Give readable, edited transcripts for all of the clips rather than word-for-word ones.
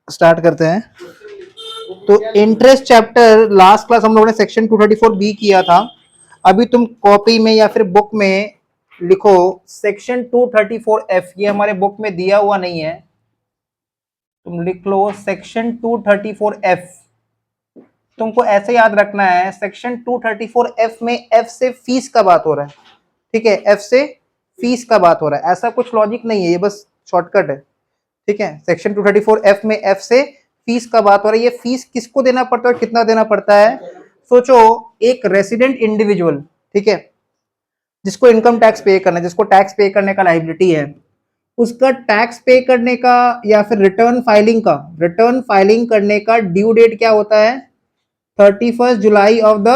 Start करते हैं। तो इंटरेस्ट चैप्टर लास्ट क्लास हम लोगों ने सेक्शन 234 बी किया था। अभी तुम कॉपी में या फिर बुक में लिखो सेक्शन 234 एफ। ये हमारे बुक में दिया हुआ नहीं है, तुम लिख लो सेक्शन 234 एफ। तुमको ऐसे याद रखना है, सेक्शन 234 एफ में एफ से फीस का बात हो रहा है। ठीक है, एफ से फीस का बात हो रहा है, ऐसा कुछ लॉजिक नहीं है, ये बस शॉर्टकट है। ठीक है, सेक्शन 234 एफ में एफ से फीस का बात हो रहा है। ये फीस किसको देना पड़ता है और कितना देना पड़ता है? सोचो, एक रेसिडेंट इंडिविजुअल, ठीक है, जिसको इनकम टैक्स पे करना है, जिसको टैक्स पे करने का लायबिलिटी है, उसका टैक्स पे करने का या फिर रिटर्न फाइलिंग करने का ड्यू डेट क्या होता है? 31 July of the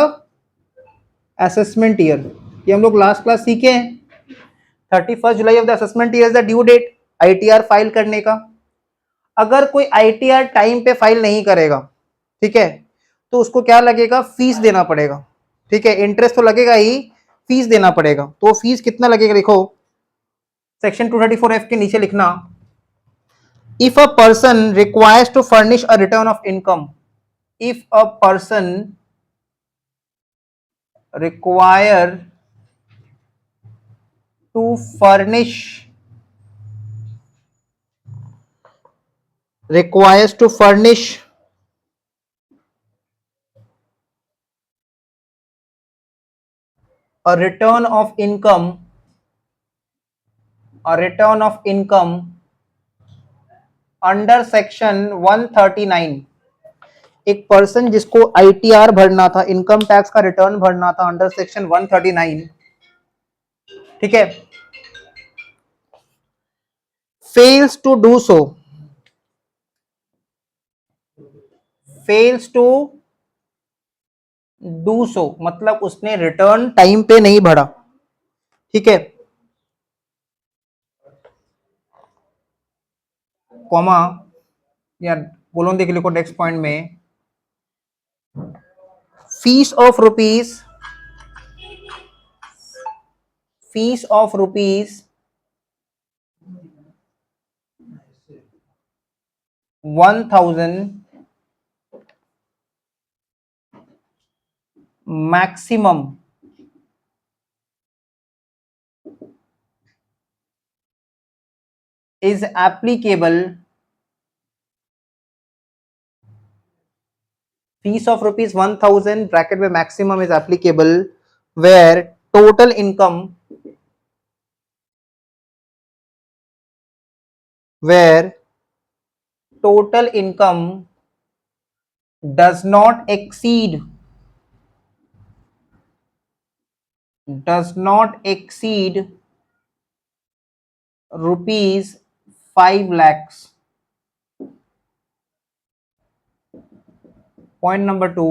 assessment year. ये हम लोग लास्ट क्लास सीखे हैं। 31 July of the assessment year is the due date ITR file करने का। अगर कोई आईटीआर टाइम पे फाइल नहीं करेगा, ठीक है, तो उसको क्या लगेगा? फीस देना पड़ेगा। ठीक है, इंटरेस्ट तो लगेगा ही, फीस देना पड़ेगा। तो फीस कितना लगेगा देखो, सेक्शन 234 एफ के नीचे लिखना, if a person requires to furnish a return of income, if a person require to furnish requires to furnish a return of income, under section 139। एक पर्सन जिसको आईटीआर भरना था, इनकम टैक्स का return भरना था अंडर सेक्शन 139, ठीक है, fails to do so, मतलब उसने रिटर्न टाइम पे नहीं भरा। ठीक है, कॉमा या बोलो देख लिखो नेक्स्ट पॉइंट में, fees of rupees 1000 maximum is applicable, fees of rupees 1000 bracket में maximum is applicable where total income does not exceed rupees 5 lakhs. Point number 2,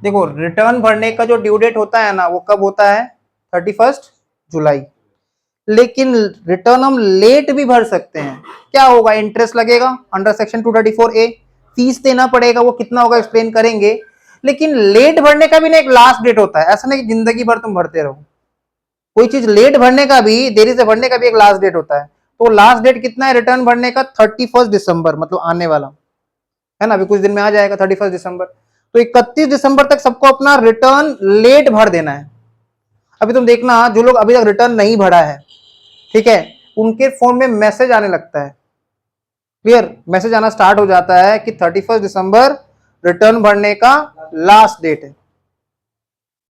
देखो रिटर्न भरने का जो ड्यू डेट होता है ना, वो कब होता है? 31 जुलाई। लेकिन रिटर्न हम लेट भी भर सकते हैं। क्या होगा? इंटरेस्ट लगेगा अंडर सेक्शन 234 ए, फीस देना पड़ेगा, वो कितना होगा एक्सप्लेन करेंगे। लेकिन लेट भरने का भी ना एक लास्ट डेट होता है, ऐसा नहीं कि जिंदगी भर तुम भरते रहो। कोई चीज लेट भरने का भी, देरी से भरने का भी एक लास्ट डेट होता है। तो लास्ट डेट कितना है रिटर्न भरने का? 31 दिसंबर, मतलब आने वाला है ना, अभी कुछ दिन में आ जाएगा 31 दिसंबर। तो 31 दिसंबर तक सबको अपना रिटर्न लेट भर देना है। अभी तुम देखना, जो लोग अभी तक रिटर्न नहीं भरा है, ठीक है, उनके फोन में मैसेज आने लगता है, क्लियर, मैसेज आना स्टार्ट हो जाता है कि 31 दिसंबर रिटर्न भरने का लास्ट डेट है।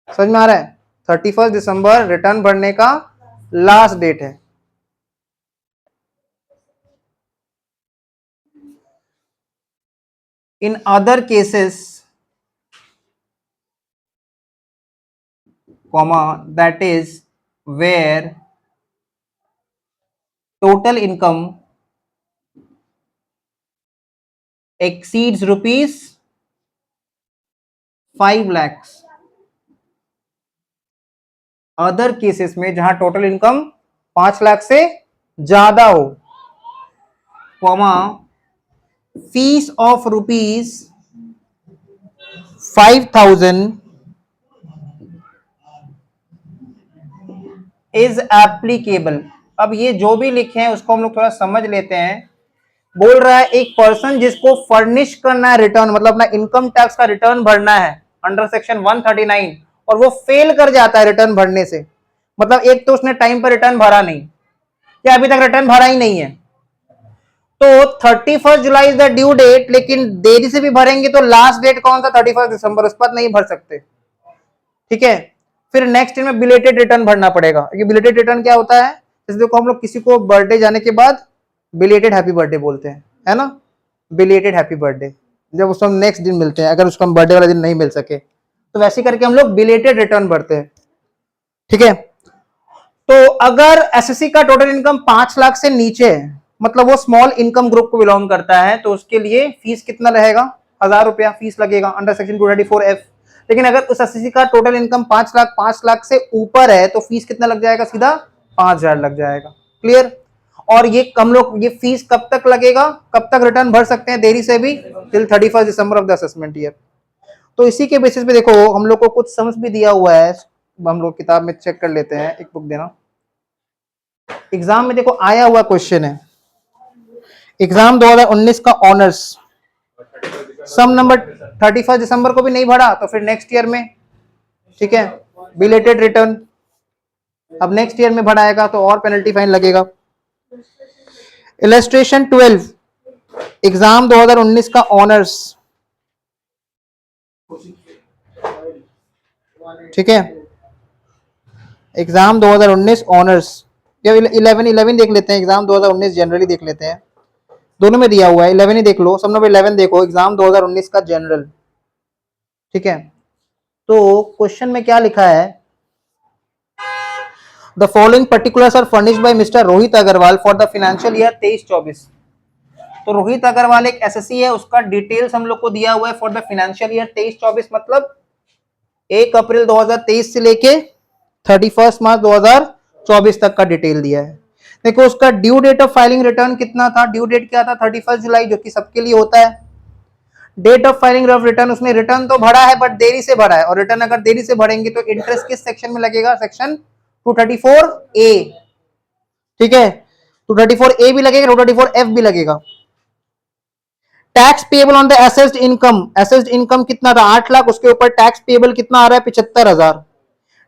समझ में आ रहा है? 31 दिसंबर रिटर्न भरने का लास्ट डेट है। In other cases, comma, that is where total income exceeds rupees 5 lakhs, other cases में जहां टोटल इनकम 5 लाख से ज्यादा हो, comma, fees of 5,000 is applicable. अब ये जो भी लिखे हैं उसको हम लोग थोड़ा समझ लेते हैं। बोल रहा है एक पर्सन जिसको फर्निश करना है रिटर्न, मतलब अपना इनकम टैक्स का रिटर्न भरना है अंडर सेक्शन 139, और वो फेल कर जाता है रिटर्न भरने से, मतलब एक तो उसने टाइम पर रिटर्न भरा नहीं या अभी तक रिटर्न भरा ही नहीं है, तो 31 July is the due date, लेकिन देरी से भी भरेंगे तो लास्ट डेट कौन सा, 31 दिसंबर, उस पर नहीं भर सकते। ठीक है, फिर नेक्स्ट में बिलेटेड रिटर्न भरना पड़ेगा। ये बिलेटेड रिटर्न क्या होता है, जैसे देखो हम लोग किसी को बर्थडे जाने के बाद बिलेटेड हैप्पी बर्थडे बोलते हैं, है ना, बिलेटेड हैप्पी बर्थडे, जब उसको हम नेक्स्ट दिन मिलते हैं, अगर उसको हम बर्थडे वाले दिन नहीं मिल सके तो वैसे करके हम लोग बिलेटेड रिटर्न भरते हैं। ठीक है, तो अगर एसएससी का टोटल इनकम 5 लाख से नीचे है, मतलब वो स्मॉल इनकम ग्रुप को बिलोंग करता है, तो उसके लिए फीस कितना रहेगा, 1,000 रुपया फीस लगेगा अंडर सेक्शन 234F। लेकिन अगर उस एसएससी का टोटल इनकम 5 लाख से ऊपर है तो फीस कितना लग जाएगा, सीधा 5,000 लग जाएगा। क्लियर। और ये हम लोग ये फीस कब तक लगेगा, कब तक रिटर्न भर सकते हैं देरी से भी, till 31 December of the assessment year. तो इसी के बेसिस पे देखो हम लोग को कुछ सम्स भी दिया हुआ है, हम लोग किताब में चेक कर लेते हैं, एक बुक देना। एग्जाम में देखो आया हुआ क्वेश्चन है, एग्जाम 2019 का ऑनर्स, सम नंबर 31 दिसंबर को भी नहीं भरा तो फिर नेक्स्ट ईयर में, ठीक है, बिलेटेड रिटर्न, अब नेक्स्ट ईयर में भराएगा तो और पेनल्टी फाइन लगेगा। इलस्ट्रेशन 12, एग्जाम 2019 का ऑनर्स, ठीक है, एग्जाम 2019 ऑनर्स या 11 देख लेते हैं, एग्जाम 2019 जनरली देख लेते हैं, दोनों में दिया हुआ है, 11 ही देख लो, सब नंबर 11 देखो, एग्जाम 2019 का जनरल। ठीक है, तो क्वेश्चन में क्या लिखा है, the following particulars are furnished by mister Rohit Agarwal for the financial year 23-24। तो रोहित अग्रवाल एक एसएससी है, उसका डिटेल्स हम लोग को दिया हुआ है फॉर द फाइनेंशियल ईयर 23-24, मतलब 1 अप्रैल 2023 से लेके 31 मार्च 2024 तक का डिटेल दिया है। देखो उसका due date of filing return कितना था, ड्यू डेट क्या था, 31 जुलाई, जो कि सबके लिए होता है। Date of filing of return, उसने रिटर्न तो भरा है बट देरी से भरा है, और रिटर्न अगर देरी से भरेंगे तो इंटरेस्ट किस सेक्शन में लगेगा, सेक्शन 234A। ठीक है, 234A भी लगेगा, 234F भी लगेगा। Tax payable on the assessed income, assessed income कितना था, 8 लाख, उसके ऊपर टैक्स पेबल कितना आ रहा है, 75,000।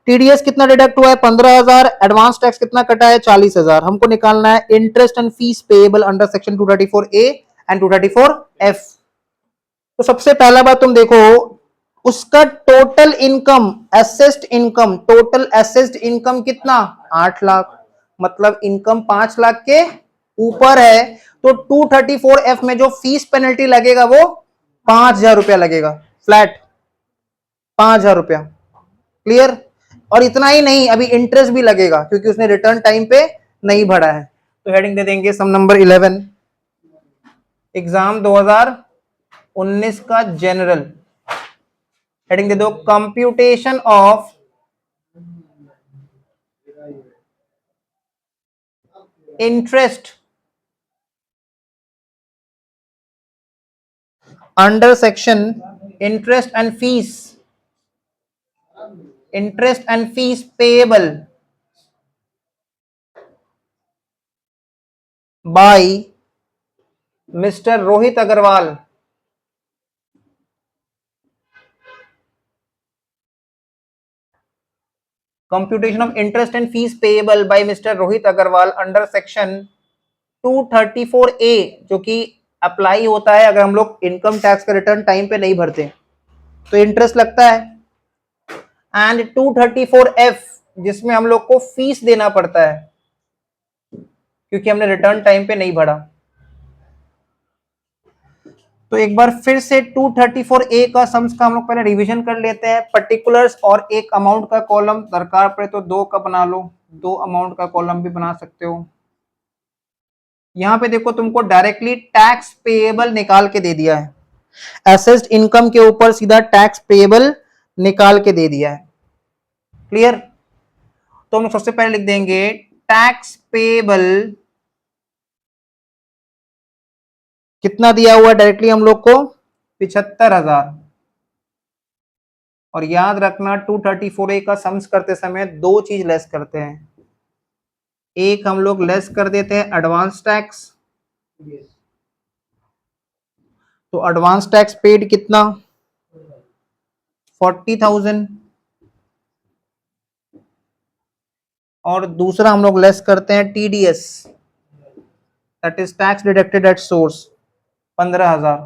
टीडीएस कितना डिडक्ट हुआ है, 15,000। एडवांस टैक्स कितना कटा है, 40,000। हमको निकालना है interest and fees payable under section 234A and 234F। तो सबसे पहला बात तुम देखो, उसका total income, assessed income, total assessed income कितना, 8 लाख, मतलब इनकम 5 लाख के ऊपर है, तो 234F में जो फीस पेनल्टी लगेगा वो 5,000 रुपया लगेगा, फ्लैट 5,000 रुपया। क्लियर। और इतना ही नहीं, अभी इंटरेस्ट भी लगेगा क्योंकि उसने रिटर्न टाइम पे नहीं भरा है। तो हेडिंग दे देंगे सम नंबर 11, एग्जाम 2019 का जनरल, हेडिंग दे दो computation of interest under section interest and fees, interest and fees payable by mister Rohit Agarwal. Computation of interest and fees payable by mister Rohit Agarwal under section 234A, जो कि अप्लाई होता है अगर हम लोग इनकम टैक्स का रिटर्न टाइम पे नहीं भरते तो इंटरेस्ट लगता है, एंड 234F जिसमें हम लोग को फीस देना पड़ता है क्योंकि हमने रिटर्न टाइम पे नहीं भरा। तो एक बार फिर से 234A का सम्स का हम लोग पहले रिवीजन कर लेते हैं, पर्टिकुलर्स और एक अमाउंट का कॉलम, दरकार पड़े तो 2 का बना लो, 2 अमाउंट का कॉलम भी बना सकते हो। यहां पे देखो तुमको डायरेक्टली टैक्स पेएबल निकाल के दे दिया है, एसेस्ड इनकम के ऊपर सीधा टैक्स पेएबल निकाल के दे दिया है। क्लियर। तो हम सबसे पहले लिख देंगे टैक्स पेएबल कितना दिया हुआ डायरेक्टली हम लोग को, 75,000। और याद रखना 234A का सम्स करते समय दो चीज लेस करते हैं। एक हम लोग लेस कर देते हैं एडवांस टैक्स। तो एडवांस टैक्स पेड कितना? 40,000। और दूसरा हम लोग लेस करते हैं TDS, that is tax deducted at source, 15,000।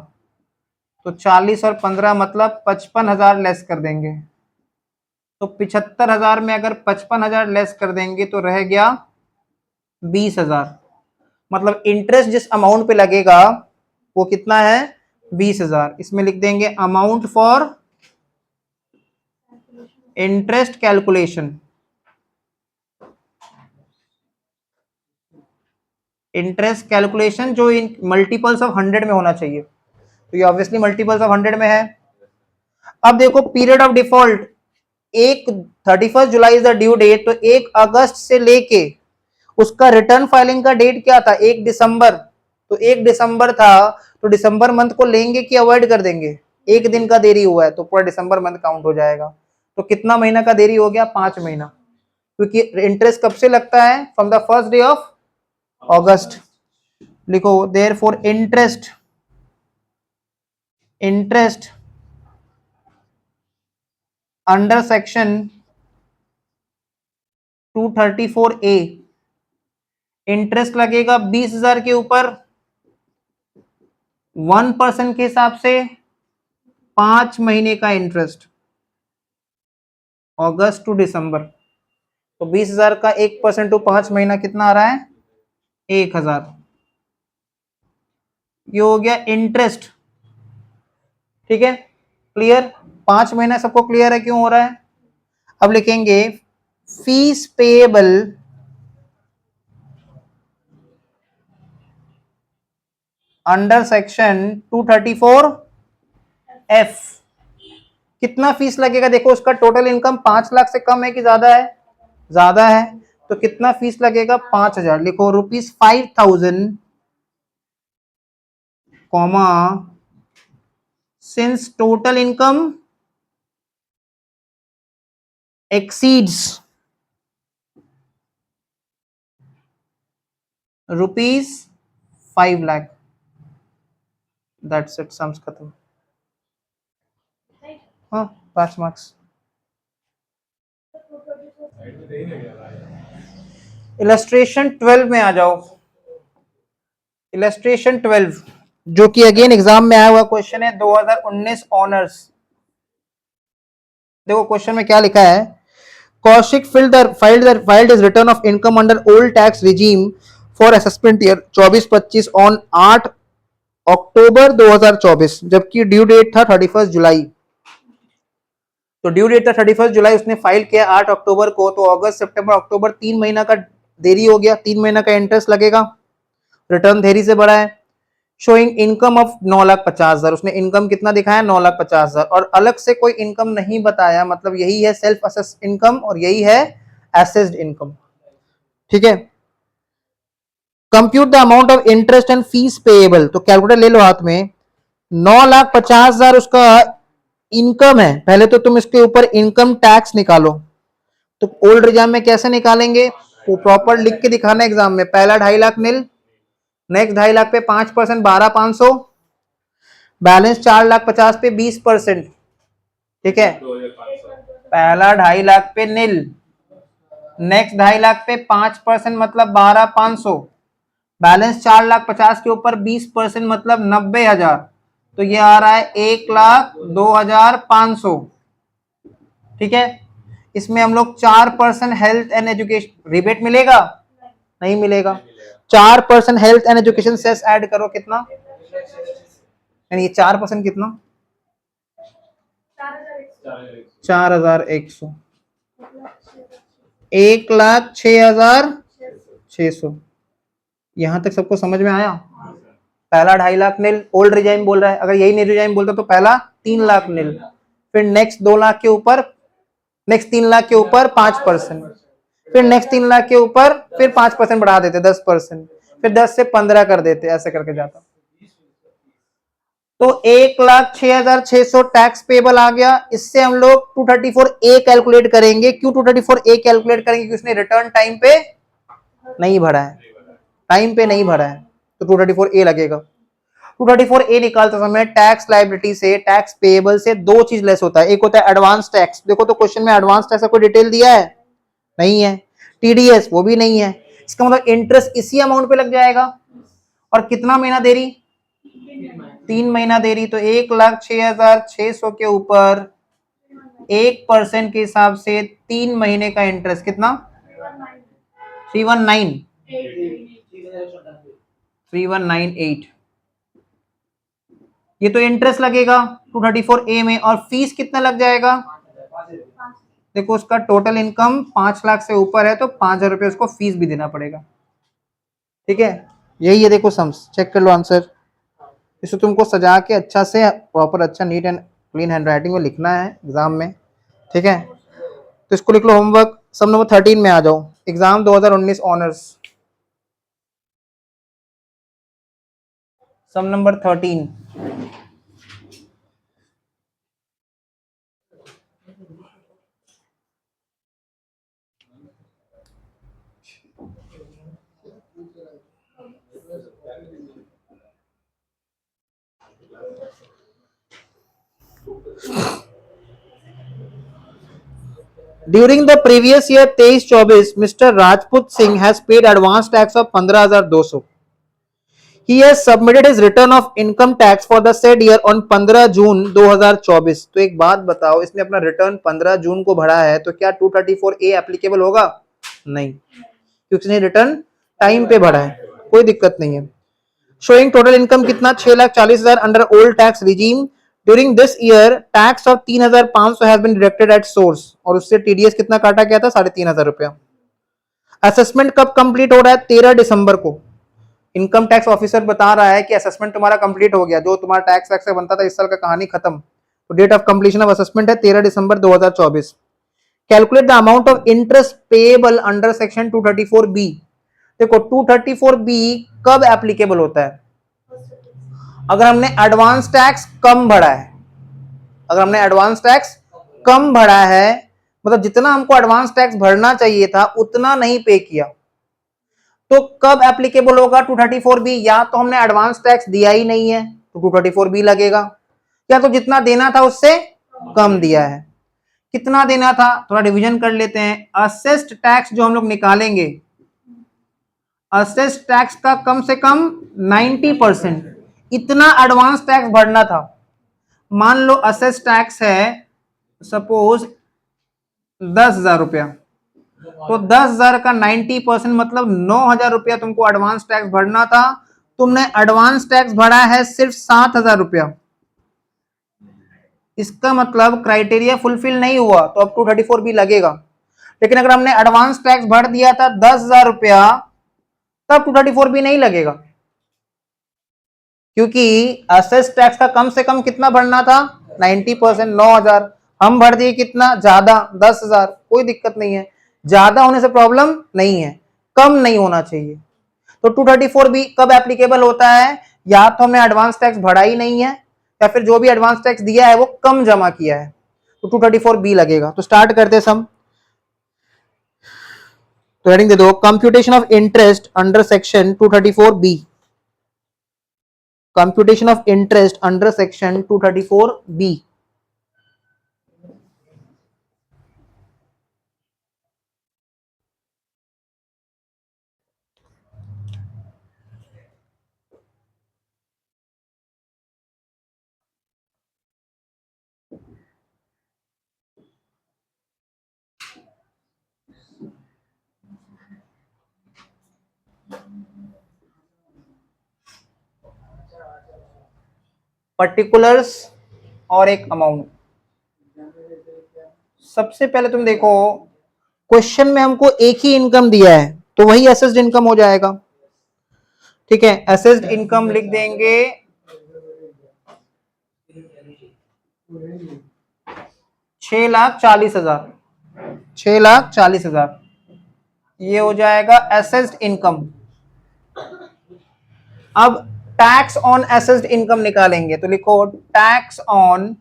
तो 40 और 15 मतलब 55,000 लेस कर देंगे। तो 75,000 में अगर 55,000 लेस कर देंगे तो रह गया 20,000। मतलब इंटरेस्ट जिस अमाउंट पे लगेगा वो कितना है? 20,000। इसमें लिख देंगे amount for interest calculation. Interest calculation जो इन मल्टीपल्स ऑफ 100 में होना चाहिए, तो ये ऑब्वियसली मल्टीपल्स ऑफ 100 में है। अब देखो पीरियड ऑफ डिफॉल्ट, एक 31 July is the due date, तो 1 अगस्त से लेके उसका रिटर्न फाइलिंग का डेट क्या था? 1 दिसंबर। तो 1 दिसंबर था, तो दिसंबर मंथ को लेंगे कि अवॉइड कर देंगे? एक दिन का देरी हुआ है तो पूरा दिसंबर मंथ काउंट हो जाएगा। तो कितना महीना का देरी हो गया? 5 महीना, क्योंकि इंटरेस्ट कब से लगता है? From the first day of August. लिखो therefore interest under section 234A interest लगेगा 20,000 के ऊपर 1% के हिसाब से 5 महीने का इंटरेस्ट, अगस्त टू दिसंबर। तो 20,000 का 1% टू 5 महीना कितना आ रहा है? 1,000। ये हो गया इंटरेस्ट। ठीक है, क्लियर? 5 महीना सबको क्लियर है क्यों हो रहा है? अब लिखेंगे fees payable under section 234F। कितना फीस लगेगा? देखो उसका टोटल इनकम 5 लाख से कम है कि ज्यादा है? ज्यादा है। तो कितना फीस लगेगा? 5,000। लिखो ₹5,000 comma since total income exceeds ₹5 lakh. That's it, sums खत्म। हाँ, 5 मार्क्स। इलस्ट्रेशन 12 में आ जाओ। इलस्ट्रेशन 12 जो कि अगेन एग्जाम में आया हुआ क्वेश्चन है, 2019 ऑनर्स। देखो क्वेश्चन में क्या लिखा है। Kaushik filed his return of income under old tax regime for assessment year 24-25 on 8 अक्टूबर 2024, जबकि ड्यू डेट था 31 जुलाई। तो ड्यू डेट था 31 जुलाई, उसने फाइल किया 8 अक्टूबर को, तो अगस्त सितंबर अक्टूबर 3 महीना का देरी हो गया, 3 महीना का इंटरेस्ट लगेगा। रिटर्न देरी से बढ़ा है। शोइंग इनकम ऑफ 9,50,000, उसने इनकम कितना दिखाया? 9,50,000, और अलग से कोई इनकम नहीं बताया, मतलब यही है सेल्फ असेस इनकम और यही है एसेस्ड इनकम। ठीक है, compute the amount of interest and fees payable. तो कैलकुलेटर ले लो हाथ में। 9,50,000 उसका इनकम है। पहले तो तुम इसके ऊपर इनकम टैक्स निकालो। तो ओल्ड एग्जाम में कैसे निकालेंगे? वो प्रॉपर लिख के दिखाना एग्जाम में। पहला 2.5 लाख नील, नेक्स्ट 2.5 लाख पे 5%, 12,500, बैलेंस 4,50,000 पे 20%। ठीक है, पहला 2.5 लाख पे नील, नेक्स्ट 2.5 लाख पे 5% मतलब 12,500, बैलेंस 4,50,000 के ऊपर 20% मतलब 90,000। तो ये आ रहा है 1,02,500। ठीक है, इसमें हम लोग 4% हेल्थ एंड एजुकेशन रिबेट मिलेगा? नहीं मिलेगा। 4% health and education cess add करो, कितना? यानी ये 4% कितना? 4,100। 1,06,600। यहां तक सबको समझ में आया? पहला 2.5 लाख नील, ओल्ड रिजाइम बोल रहा है। अगर यही न्यू रिजाइम बोलता तो पहला 3 लाख नील, फिर नेक्स्ट 2 लाख के ऊपर, नेक्स्ट 3 लाख के ऊपर 5%, फिर नेक्स्ट 3 लाख के ऊपर फिर 5% बढ़ा देते, 10%, फिर 10 से 15 कर देते, ऐसे करके जाता। तो 1,06,600 टैक्स पेबल आ गया। इससे हम लोग 234A कैलकुलेट करेंगे। क्यों 234A कैलकुलेट करेंगे? क्योंकि उसने रिटर्न टाइम पे नहीं भरा है, टाइम पे नहीं भरा है, तो 234A लगेगा। 234A निकालते समय टैक्स लायबिलिटी से, टैक्स पेएबल से दो चीज लेस होता है। एक होता है एडवांस टैक्स, देखो तो क्वेश्चन में एडवांस टैक्स का कोई डिटेल दिया है? नहीं है। टीडीएस वो भी नहीं है। इसका मतलब इंटरेस्ट इसी अमाउंट पे लग जाएगा। और कितना महीना देरी? 3 महीना देरी। तो 1,06,600 के ऊपर 1% के हिसाब से 3 महीने का इंटरेस्ट कितना? 319,8 ये तो इंटरेस्ट लगेगा 234A में। और फीस कितना लग जाएगा? देखो उसका टोटल इनकम 5 लाख से ऊपर है तो 5,000 रुपये उसको फीस भी देना पड़ेगा। ठीक है, यही है। देखो सम्स चेक कर लो आंसर। इसको तुमको सजा के अच्छा से प्रॉपर, अच्छा नीट एंड क्लीन हैंडराइटिंग में लिखना है एग्जाम में। ठीक है, तो इसको लिख लो होमवर्क। सम नंबर 13 में आ जाओ। Exam 2019 honours, sum number 13। During the previous year 23-24, Mr. Rajput Singh has paid advance tax of 15,200. He has submitted his return of income tax for the said year on 15 जून 2024. तो एक बात बताओ, इसने अपना return 15 जून को भरा है तो क्या 234A एप्लीकेबल होगा? नहीं, क्योंकि इसने रिटर्न टाइम पे भरा है, कोई दिक्कत नहीं है। शोइंग टोटल इनकम कितना? 6,40,000 under old tax regime. During this year tax of 3,500 has been deducted at source, और उससे टीडीएस कितना काटा गया था? 3,500 रुपया। असेसमेंट कब कंप्लीट हो रहा है? 13 दिसंबर को। इनकम टैक्स ऑफिसर बता रहा है कि असेसमेंट तुम्हारा कंप्लीट हो गया, जो तुम्हारा टैक्स वैक्स बनता था इस साल का कहानी खत्म। तो date of completion of assessment है 13 दिसंबर 2024। Calculate the amount of interest payable under section 234B। देखो 234B कब एप्लीकेबल होता है? अगर हमने एडवांस टैक्स कम भरा है, अगर हमने एडवांस टैक्स कम भरा है, मतलब जितना हमको एडवांस टैक्स भरना चाहिए था उतना नहीं पे किया, तो कब एप्लीकेबल होगा 234B? या तो हमने एडवांस टैक्स दिया ही नहीं है तो 234B लगेगा, या तो जितना देना था उससे कम दिया है। कितना देना था? थोड़ा डिवीजन कर लेते हैं। असेस्ड टैक्स जो हम लोग निकालेंगे, असेस्ड टैक्स का कम से कम 90% इतना एडवांस टैक्स भरना था। मान लो असेस्ड टैक्स है सपोज 10,000 रुपया, तो 10,000 का 90% मतलब 9,000 रुपया तुमको एडवांस टैक्स भरना था। तुमने एडवांस टैक्स भरा है सिर्फ 7,000 रुपया। इसका मतलब क्राइटेरिया फुलफिल नहीं हुआ, तो अब 234B लगेगा। लेकिन अगर हमने एडवांस टैक्स भर दिया था 10,000 रुपया, तब 234B नहीं लगेगा, क्योंकि असेस टैक्स का कम से कम कितना भरना था? 90%, 9,000। हम भर दिए कितना? ज्यादा, 10,000। कोई दिक्कत नहीं है, ज्यादा होने से प्रॉब्लम नहीं है, कम नहीं होना चाहिए। तो 234B कब एप्लीकेबल होता है? या तो हमने एडवांस टैक्स भरा ही नहीं है, या फिर जो भी एडवांस टैक्स दिया है वो कम जमा किया है, तो 234B लगेगा। तो स्टार्ट करते सम। तो हेडिंग दे दो, computation of interest under section 234B। computation of interest under section 234B। Particulars और एक अमाउंट। सबसे पहले तुम देखो, क्वेश्चन में हमको एक ही इनकम दिया है तो वही असेस्ड इनकम हो जाएगा। ठीक है, असेस्ड इनकम लिख देंगे 6,40,000, 6,40,000 ये हो जाएगा असेस्ड इनकम। अब टैक्स ऑन असेस्ड इनकम निकालेंगे, तो लिखो tax on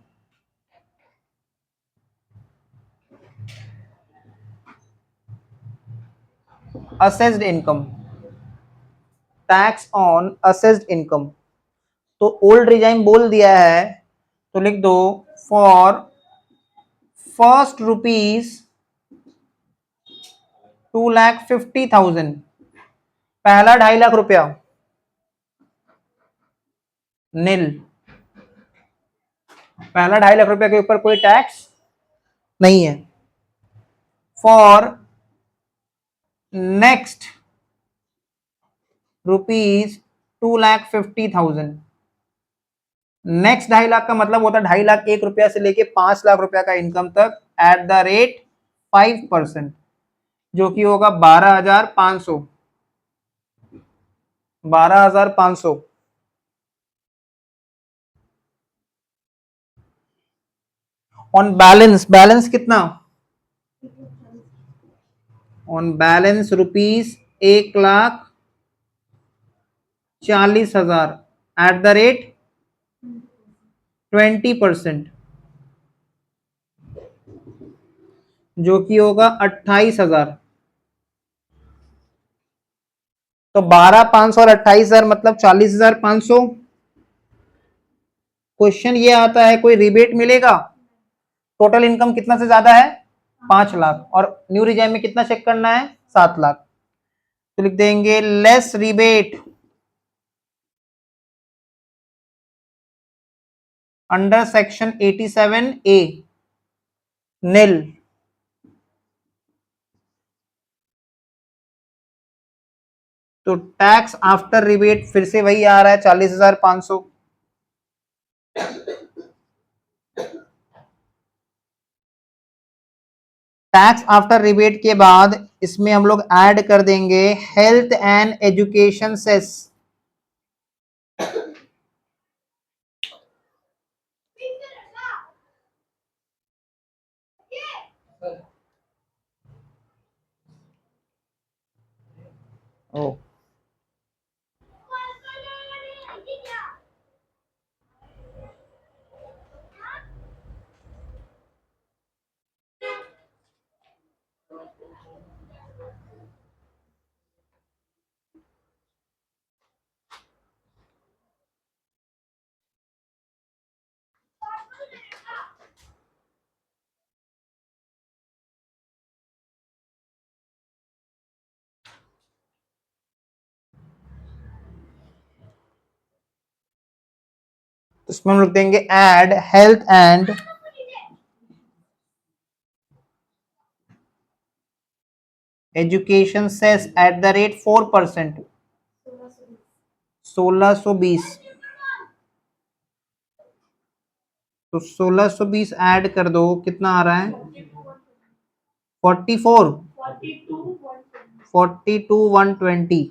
assessed income, tax on assessed income. तो ओल्ड रिजाइम बोल दिया है, तो लिख दो फॉर फर्स्ट रुपीज 2,50,000, पहला 2.5 लाख रुपया नील, पहला 2.5 लाख रुपया के ऊपर कोई टैक्स नहीं है। फॉर नेक्स्ट ₹2,50,000, नेक्स्ट 2.5 लाख का मतलब होता है 2.5 लाख से लेके 5 लाख रुपया का इनकम तक एट द रेट 5%, जो कि होगा 12,500। 12,500 ऑन बैलेंस, बैलेंस कितना on balance ₹1,40,000 eight the rate 20%, जो कि होगा 28,000। तो 12,500 और 28,000 मतलब 40,500। क्वेश्चन ये आता है कोई रिबेट मिलेगा? टोटल इनकम कितना से ज्यादा है? 5 लाख, और न्यू रिजाइम में कितना चेक करना है? 7 लाख। तो लिख देंगे less rebate under section 87A नील। तो टैक्स आफ्टर रिबेट फिर से वही आ रहा है 40,500। टैक्स आफ्टर रिबेट के बाद इसमें हम लोग ऐड कर देंगे हेल्थ एंड एजुकेशन सेस। ओ इसमें हम लिख देंगे add health and education cess at the rate 4%, 1620। तो 1620 ऐड कर दो, कितना आ रहा है? 44, 42,120।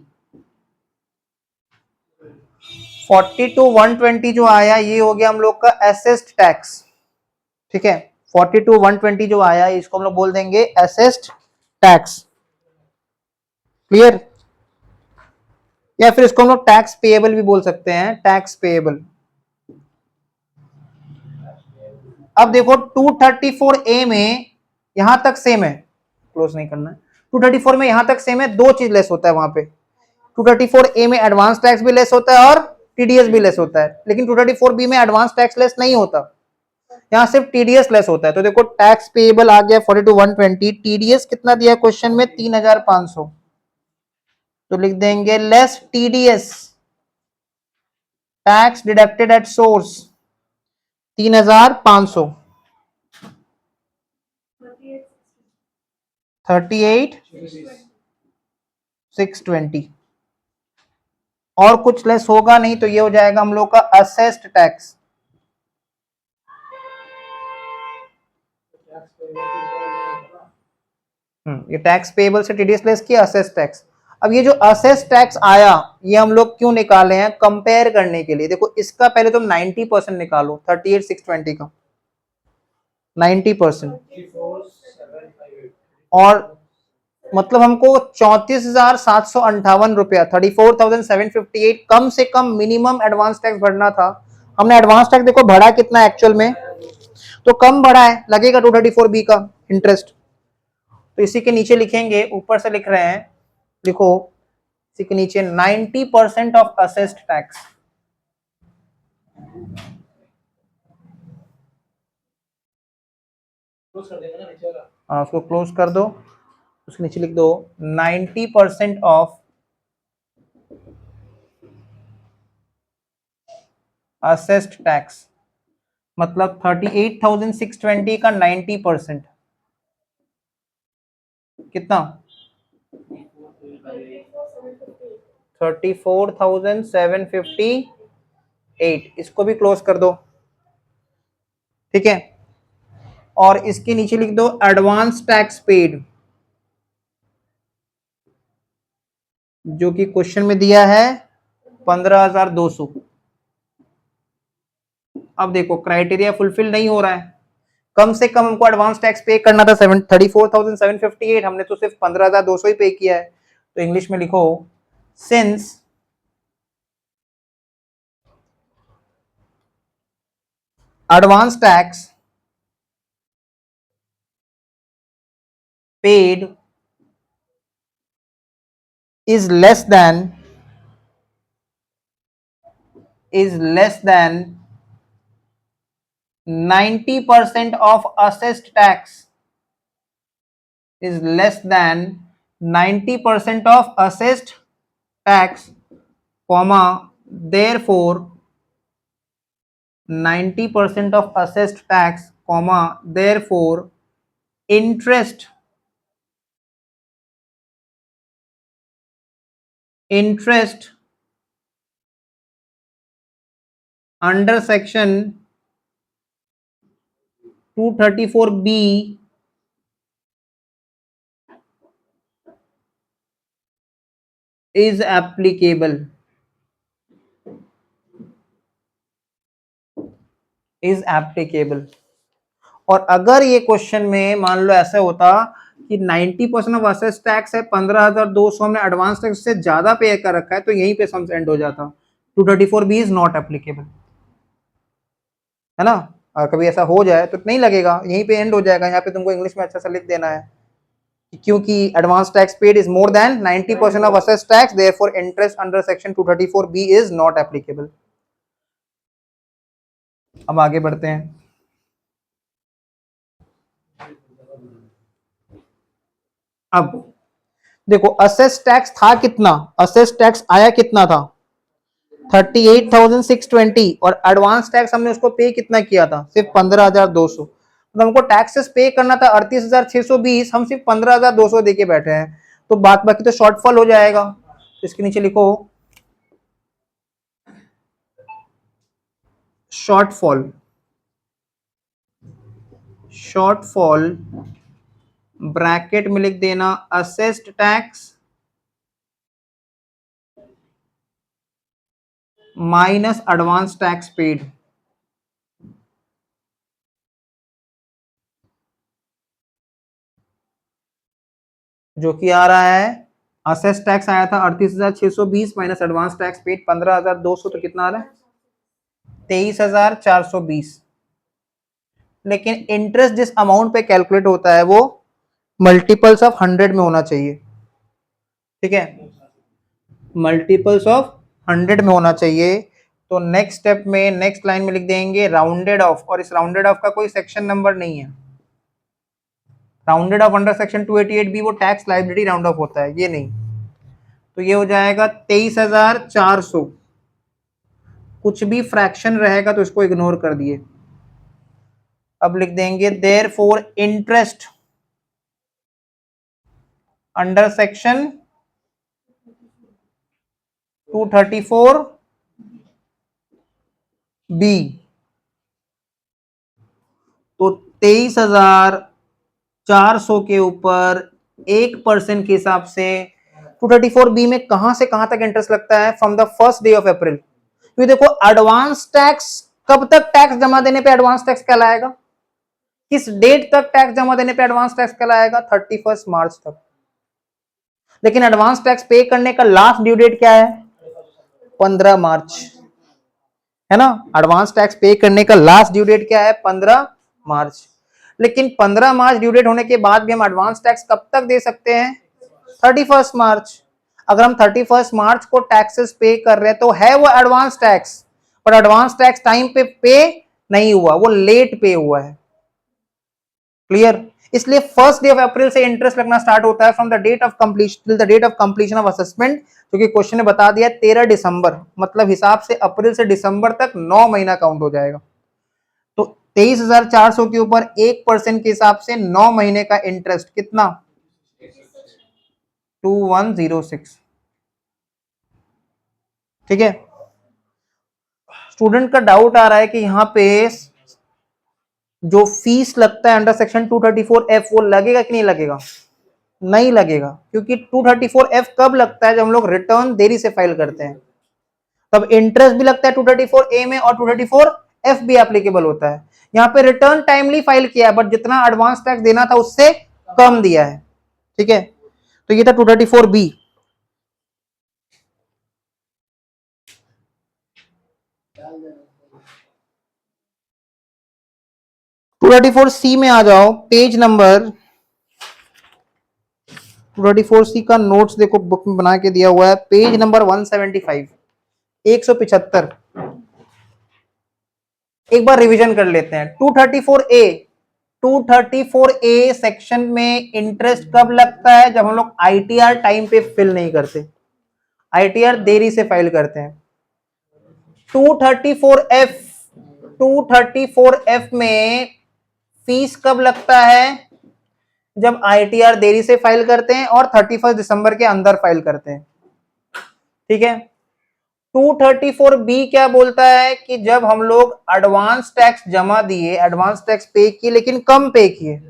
42,120 जो आया ये हो गया हम लोग का एसेस्ड टैक्स। ठीक है, 42,120 जो आया इसको हम लोग बोल देंगे एसेस्ड टैक्स। क्लियर? या फिर इसको हम लोग टैक्स पेएबल भी बोल सकते हैं, टैक्स पेएबल। अब देखो 234A में यहां तक सेम है, क्लोज नहीं करना है। 234 में यहां तक सेम है, दो चीज लेस होता है वहां पे। 234A में एडवांस टैक्स भी लेस होता है और टीडीएस भी लेस होता है, लेकिन 234B में एडवांस टैक्स लेस नहीं होता, यहां सिर्फ टीडीएस लेस होता है। तो देखो टैक्स पेएबल आ गया 42,120, टीडीएस कितना दिया क्वेश्चन में? 3,500। तो लिख देंगे less TDS tax deducted at source 3,500, 38,620। और कुछ लेस होगा नहीं, तो ये हो जाएगा हम लोग का असेस्ड टैक्स। ये टैक्स पेएबल से टीडीएस लेस किया, असेस्ड टैक्स। अब ये जो असेस्ड टैक्स आया ये हम लोग क्यों निकाले हैं? कंपेयर करने के लिए। देखो इसका पहले तुम 90% निकालो, 38,620 का 90%, और मतलब हमको 34,758 रुपया 34,758 कम से कम मिनिमम एडवांस टैक्स भरना था। हमने एडवांस टैक्स देखो भरा कितना एक्चुअल में, तो कम भरा है, लगेगा 234B का इंटरेस्ट। तो इसी के नीचे लिखेंगे, ऊपर से लिख रहे हैं, लिखो इसी के नीचे 90% ऑफ असेस्ड टैक्स। हाँ, उसको क्लोज कर दो, उसके नीचे लिख दो 90% ऑफ असेस्ड टैक्स, मतलब 38,620 का 90% कितना 34,758। इसको भी क्लोज कर दो, ठीक है। और इसके नीचे लिख दो एडवांस टैक्स पेड, जो कि क्वेश्चन में दिया है 15,200। अब देखो क्राइटेरिया फुलफिल नहीं हो रहा है, कम से कम हमको एडवांस टैक्स पे करना था 34,758, हमने तो सिर्फ 15,200 ही पे किया है। तो इंग्लिश में लिखो since advance tax paid is less than 90% of assessed tax, is less than 90% of assessed tax, comma therefore 90% of assessed tax, comma therefore interest under section 234B is applicable, is applicable। और अगर ये question में मान लो ऐसा होता कि 90% of assess tax है 15,200, हमने एडवांस टैक्स से ज्यादा पे कर रखा है, तो यहीं पे सम एंड हो जाता, 234B इज नॉट एप्लीकेबल, है ना। और कभी ऐसा हो जाए तो नहीं लगेगा, यहीं पे एंड हो जाएगा। यहाँ पे तुमको इंग्लिश में अच्छा सा लिख देना है, क्योंकि advance tax paid is more than 90% of assess tax, therefore interest under section 234B is not applicable. अब आगे बढ़ते हैं। अब देखो असेस टैक्स था कितना, असेस टैक्स आया कितना था 38,620, और एडवांस टैक्स हमने उसको पे कितना किया था, सिर्फ 15,200। तो हमको टैक्सेस पे करना था 38,620, हम सिर्फ 15,200 देके बैठे हैं, तो बात बाकी तो शॉर्टफॉल हो जाएगा। तो इसके नीचे लिखो शॉर्टफॉल, शॉर्टफॉल ब्रैकेट में लिख देना assessed tax minus advance tax paid, जो कि आ रहा है असेस टैक्स आया था 38,620 माइनस एडवांस टैक्स पेड 15,200, तो कितना आ रहा है 23,420। लेकिन इंटरेस्ट जिस अमाउंट पे कैलकुलेट होता है वो मल्टीपल्स ऑफ 100 में होना चाहिए, ठीक है, मल्टीपल्स ऑफ 100 में होना चाहिए। तो नेक्स्ट स्टेप में नेक्स्ट लाइन में लिख देंगे राउंडेड ऑफ, और इस राउंडेड ऑफ का कोई सेक्शन नंबर नहीं है। Rounded off under section 288B वो टैक्स लाइबिलिटी राउंड ऑफ होता है, ये नहीं। तो ये हो जाएगा 23,400, कुछ भी फ्रैक्शन रहेगा तो इसको इग्नोर कर दिए। अब लिख देंगे therefore interest under section 234B, तो 23,400 के ऊपर 1% के हिसाब से 234B में कहां से कहां तक इंटरेस्ट लगता है, from the first day of April. क्योंकि देखो एडवांस टैक्स कब तक टैक्स जमा देने पे एडवांस टैक्स कहलाएगा, किस डेट तक टैक्स जमा देने पे एडवांस टैक्स कहलाएगा, 31 मार्च तक। लेकिन एडवांस टैक्स पे करने का लास्ट ड्यू डेट क्या है? 15 मार्च, है ना। एडवांस टैक्स पे करने का लास्ट ड्यू डेट क्या है? 15 मार्च। लेकिन 15 मार्च ड्यू डेट होने के बाद भी हम एडवांस टैक्स कब तक दे सकते हैं? 31 मार्च। अगर हम 31 मार्च को टैक्सेस पे कर रहे हैं तो है वो एडवांस टैक्स, पर एडवांस टैक्स टाइम पे नहीं हुआ, वो लेट पे हुआ है। क्लियर? इसलिए फर्स्ट डे ऑफ अप्रैल से इंटरेस्ट लगना स्टार्ट होता है from the date of completion till the date of completion of assessment, क्योंकि क्वेश्चन ने बता दिया 13 दिसंबर, मतलब हिसाब से अप्रैल से दिसंबर तक 9 महीना काउंट हो जाएगा। तो 23,400 के ऊपर 1% के हिसाब से 9 महीने का इंटरेस्ट कितना? 2106। ठीक है। स्टूडेंट का डाउट आ रहा है कि यहां पे जो फीस लगता है अंडर सेक्शन 234F वो लगेगा कि नहीं लगेगा? नहीं लगेगा, क्योंकि 234F कब लगता है? जब हम लोग रिटर्न देरी से फाइल करते हैं, तब इंटरेस्ट भी लगता है 234A में और 234F भी एप्लीकेबल होता है। यहाँ पे रिटर्न टाइमली फाइल किया है, बट जितना एडवांस टैक्स देना था उससे कम दिया है। ठीक है, तो ये था 234B। 234C में आ जाओ, पेज नंबर 234C का नोट्स देखो बुक में बना के दिया हुआ है, पेज नंबर 175, 175। एक बार रिवीजन कर लेते हैं। 234A सेक्शन में इंटरेस्ट कब लगता है? जब हम लोग आईटीआर टाइम पे फिल नहीं करते, आईटीआर देरी से फाइल करते हैं। 234F में फीस कब लगता है? जब आईटीआर देरी से फाइल करते हैं और 31 दिसंबर के अंदर फाइल करते हैं। ठीक है। 234B क्या बोलता है कि जब हम लोग एडवांस टैक्स जमा दिए, एडवांस टैक्स पे किए, लेकिन कम पे किए,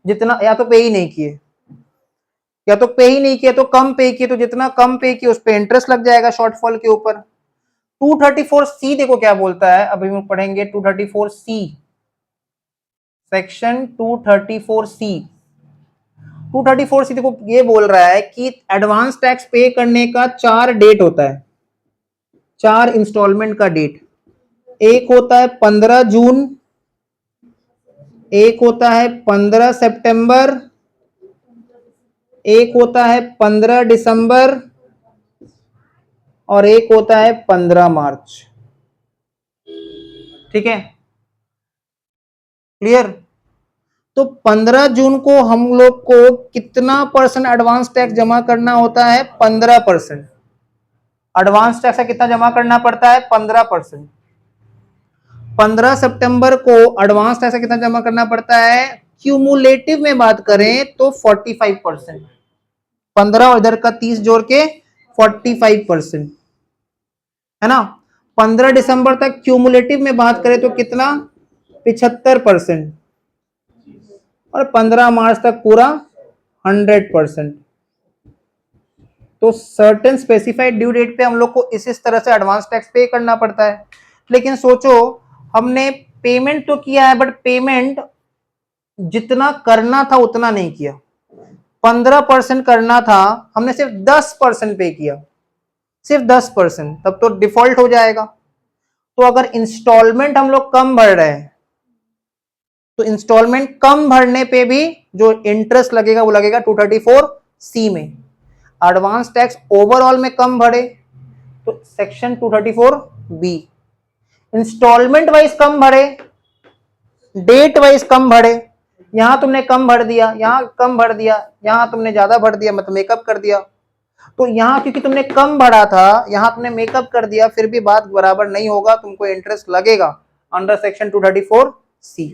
जितना, या तो पे ही नहीं किए, या तो पे ही नहीं किए तो कम पे किए, तो जितना कम पे किए उस पे इंटरेस्ट लग जाएगा शॉर्टफॉल के ऊपर। 234C देखो क्या बोलता है, अभी हम पढ़ेंगे 234C, सेक्शन 234C देखो ये बोल रहा है कि एडवांस टैक्स पे करने का 4 डेट होता है, 4 इंस्टॉलमेंट का डेट। एक होता है 15 जून, एक होता है 15 सितंबर, एक होता है 15 दिसंबर और एक होता है 15 मार्च। ठीक है, क्लियर? तो 15 जून को हम लोग को कितना परसेंट एडवांस टैक्स जमा करना होता है? 15%। एडवांस टैक्स कितना जमा करना पड़ता है? 15%। 15 सितंबर को एडवांस टैक्स कितना जमा करना पड़ता है? क्यूमुलेटिव में बात करें तो 45%। 15 और इधर का 30 जोड़ के 45%, है ना। 15 दिसंबर तक क्यूमुलेटिव में बात करें तो कितना? 75%। और 15 मार्च तक पूरा 100%। तो सर्टेन स्पेसिफाइड ड्यू डेट पे हम लोग को इस तरह से एडवांस टैक्स पे करना पड़ता है। लेकिन सोचो, हमने पेमेंट तो किया है, बट पेमेंट जितना करना था उतना नहीं किया। 15% करना था, हमने सिर्फ 10% पे किया, सिर्फ 10%, तब तो डिफॉल्ट हो जाएगा। तो अगर इंस्टॉलमेंट हम लोग कम भर रहे हैं तो इंस्टॉलमेंट कम भरने पे भी जो इंटरेस्ट लगेगा वो लगेगा 234C में। एडवांस टैक्स ओवरऑल में कम भरे तो सेक्शन 234B। इंस्टॉलमेंट वाइज कम भरे, डेट वाइज कम भरे, यहां तुमने कम भर दिया, यहां कम भर दिया, यहां तुमने ज्यादा भर दिया, मतलब मेकअप कर दिया, तो यहां क्योंकि तुमने कम भरा था, यहां तुमने मेकअप कर दिया, फिर भी बात बराबर नहीं होगा, तुमको इंटरेस्ट लगेगा अंडर सेक्शन 234C।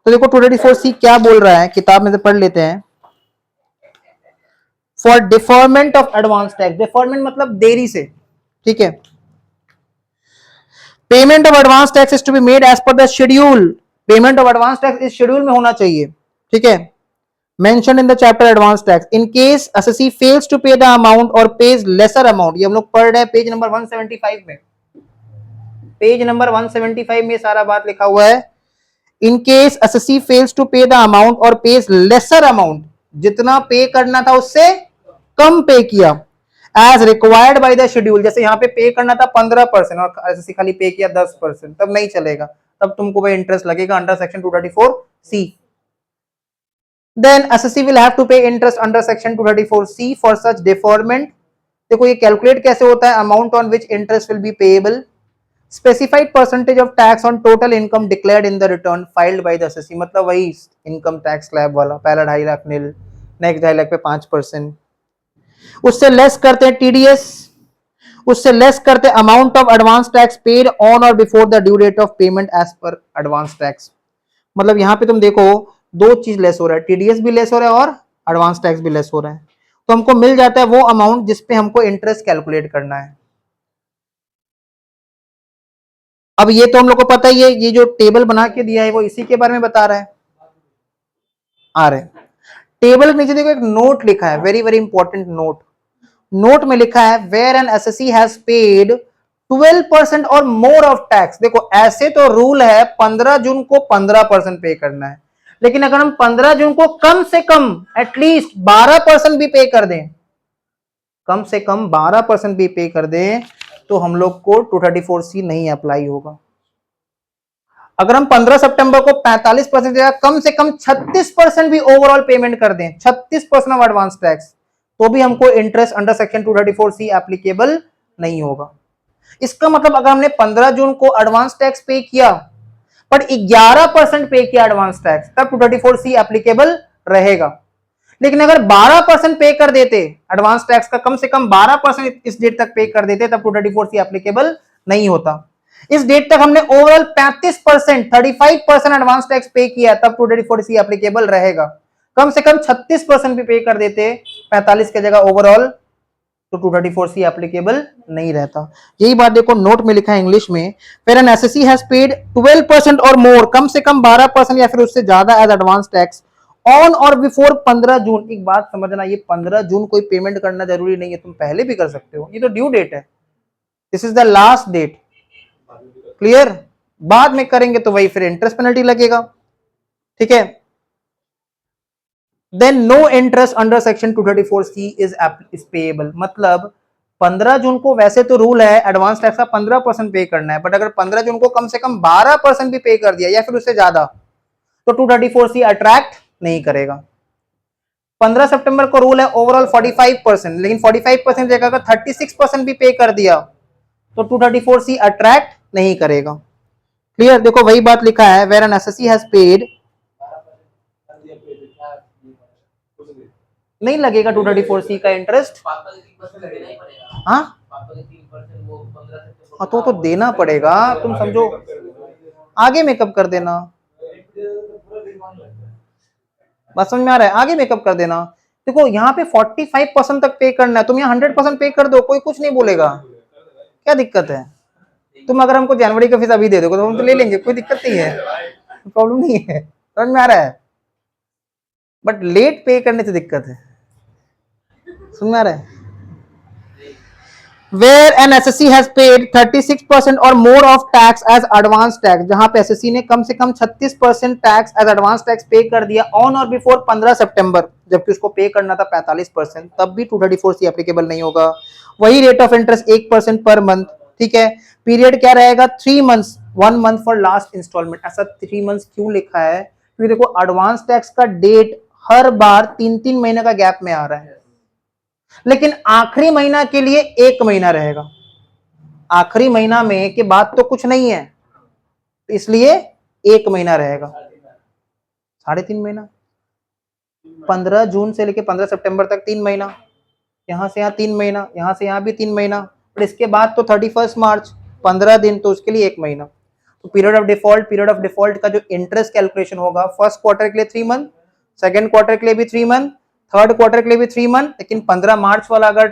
तो देखो 234C क्या बोल रहा है, किताब में से पढ़ लेते हैं। For deferment of advance tax, deferment मतलब देरी से, ठीक है। Payment of advance tax is to be made as per the schedule, payment of advance tax इस शेड्यूल में होना चाहिए, ठीक है। Mention in the chapter advance tax, in case assessee fails to pay the amount और pays lesser amount, ये हम लोग पढ़ रहे हैं पेज नंबर 175 में, पेज नंबर 175 में सारा बात लिखा हुआ है। In case assessee fails to pay the amount और pays lesser amount, जितना पे करना था उससे कम पे किया as required by the schedule, जैसे यहाँ पे करना था 15% और एसएससी खाली पे किया 10%, तब नहीं चलेगा, तब तुमको भाई इंटरेस्ट लगेगा under section 234C। Then assessee will have to pay interest under section 234C for such deferment. देखो ये कैलकुलेट कैसे होता है, amount on which interest will be payable, specified percentage of tax on total income declared in the return filed by the assessee, मतलब वही income tax slab वाला, पहला 2.5 लाख नील, next 2.5 lakh पे 5%, उससे लेस करते हैं टीडीएस, उससे लेस करते amount of advance tax paid on or before the due date of payment as per advance tax. मतलब यहां पे तुम देखो दो चीज लेस हो रहा है, टीडीएस भी लेस हो रहा है और एडवांस टैक्स भी लेस हो रहा है, तो हमको मिल जाता है वो अमाउंट जिसपे हमको इंटरेस्ट कैलकुलेट करना है। अब ये तो हम लोग को पता ही है, ये जो टेबल बना के दिया है वो इसी के बारे में बता रहा है। आ रहे टेबल के नीचे देखो एक नोट लिखा है, very very important note. Note में लिखा है where an SSC has paid 12% और मोर ऑफ टैक्स। देखो ऐसे तो रूल है 15 जून को 15% पे करना है, लेकिन अगर हम 15 जून को कम से कम एटलीस्ट 12% भी पे कर दें, कम से कम 12% भी पे कर दें, तो हम लोग को 234C नहीं अप्लाई होगा। अगर हम 15 सितंबर को 45% या कम से कम 36% भी ओवरऑल पेमेंट कर दें, 36% ऑफ एडवांस टैक्स, तो भी हमको interest under section 234C applicable नहीं होगा। इसका मतलब अगर हमने 15 जून को एडवांस टैक्स पे किया पर 11% पे किया एडवांस टैक्स, तब 234C एप्लीकेबल रहेगा। लेकिन अगर 12% पे कर देते एडवांस टैक्स का, कम से कम 12% इस डेट तक पे कर देते, तब 234C एप्लीकेबल नहीं होता। इस डेट तक हमने ओवरऑल 35%, 35% एडवांस टैक्स पे किया, तब 234C एप्लीकेबल रहेगा। कम से कम 36% भी पे कर देते 45 की जगह ओवरऑल, तो 234C एप्लीकेबल नहीं रहता। यही बात देखो नोट में लिखा है इंग्लिश में, फिर एन एसएससी हैज पेड 12% और मोर, कम से कम 12% या फिर उससे ज्यादा as advance tax on or before 15 जून। एक बात समझना, ये 15 जून कोई पेमेंट करना जरूरी नहीं है, तुम पहले भी कर सकते हो, ये तो ड्यू डेट है, this is the last date, clear. बाद में करेंगे तो वही फिर इंटरेस्ट पेनल्टी लगेगा, ठीक है। Then no interest under section 234C is payable, मतलब 15 जून को वैसे तो रूल है एडवांस टैक्स का 15% पे करना है, बट अगर 15 जून को कम से कम 12% भी पे कर दिया या फिर उससे ज्यादा, तो 234C अट्रैक्ट नहीं करेगा। 15 सितंबर को रूल है ओवरऑल 45%, लेकिन 45% जगह अगर 36% भी पे कर दिया तो 234C अट्रैक्ट नहीं करेगा, क्लियर। देखो वही बात लिखा है where an SSC has paid, नहीं लगेगा 234C का इंटरेस्ट। हाँ तो देना पड़ेगा, तुम समझो, आगे मेकअप कर देना, बात समझ में आ रहा है, आगे मेकअप कर देना। देखो यहाँ पे 45% तक पे करना है, तुम यहाँ 100% पे कर दो, कोई कुछ नहीं बोलेगा, क्या दिक्कत है। तुम अगर हमको जनवरी का फीस अभी दे दोगे तो हम तो ले लेंगे, कोई दिक्कत नहीं है, प्रॉब्लम नहीं है, समझ में आ रहा है। बट लेट पे करने से दिक्कत है, समझ में आ रहा है। Where an SSC has paid 36% और more of tax as advance tax, जहां पे SSC ने कम से कम 36% टैक्स एज एडवांस टैक्स पे कर दिया ऑन और बिफोर 15 सितंबर, जबकि उसको पे करना था 45%, तब भी 234C एप्लीकेबल नहीं होगा। वही rate of interest 1% per month, ठीक है। पीरियड क्या रहेगा 3 months, 1 month for last instalment. ऐसा 3 मंथ्स क्यों लिखा है, क्योंकि देखो एडवांस टैक्स का डेट हर बार 3-3 महीने का गैप में आ रहा है, लेकिन आखिरी महीना के लिए 1 महीना रहेगा, आखिरी महीना में के बाद तो कुछ नहीं है, इसलिए 1 महीना रहेगा, 3.5 महीना। 15 जून से लेके 15 सितंबर तक 3 महीना, यहां से यहां 3 महीना, यहां से यहां भी 3 महीना, और इसके बाद तो 31 मार्च 15 दिन, तो उसके लिए 1 महीना। तो पीरियड ऑफ डिफॉल्ट का जो इंटरेस्ट कैलकुलेशन होगा, फर्स्ट क्वार्टर के लिए 3 मंथ, सेकेंड क्वार्टर के लिए भी 3 मंथ, थर्ड क्वार्टर के लिए भी 3 मंथ, लेकिन 15 मार्च वाला अगर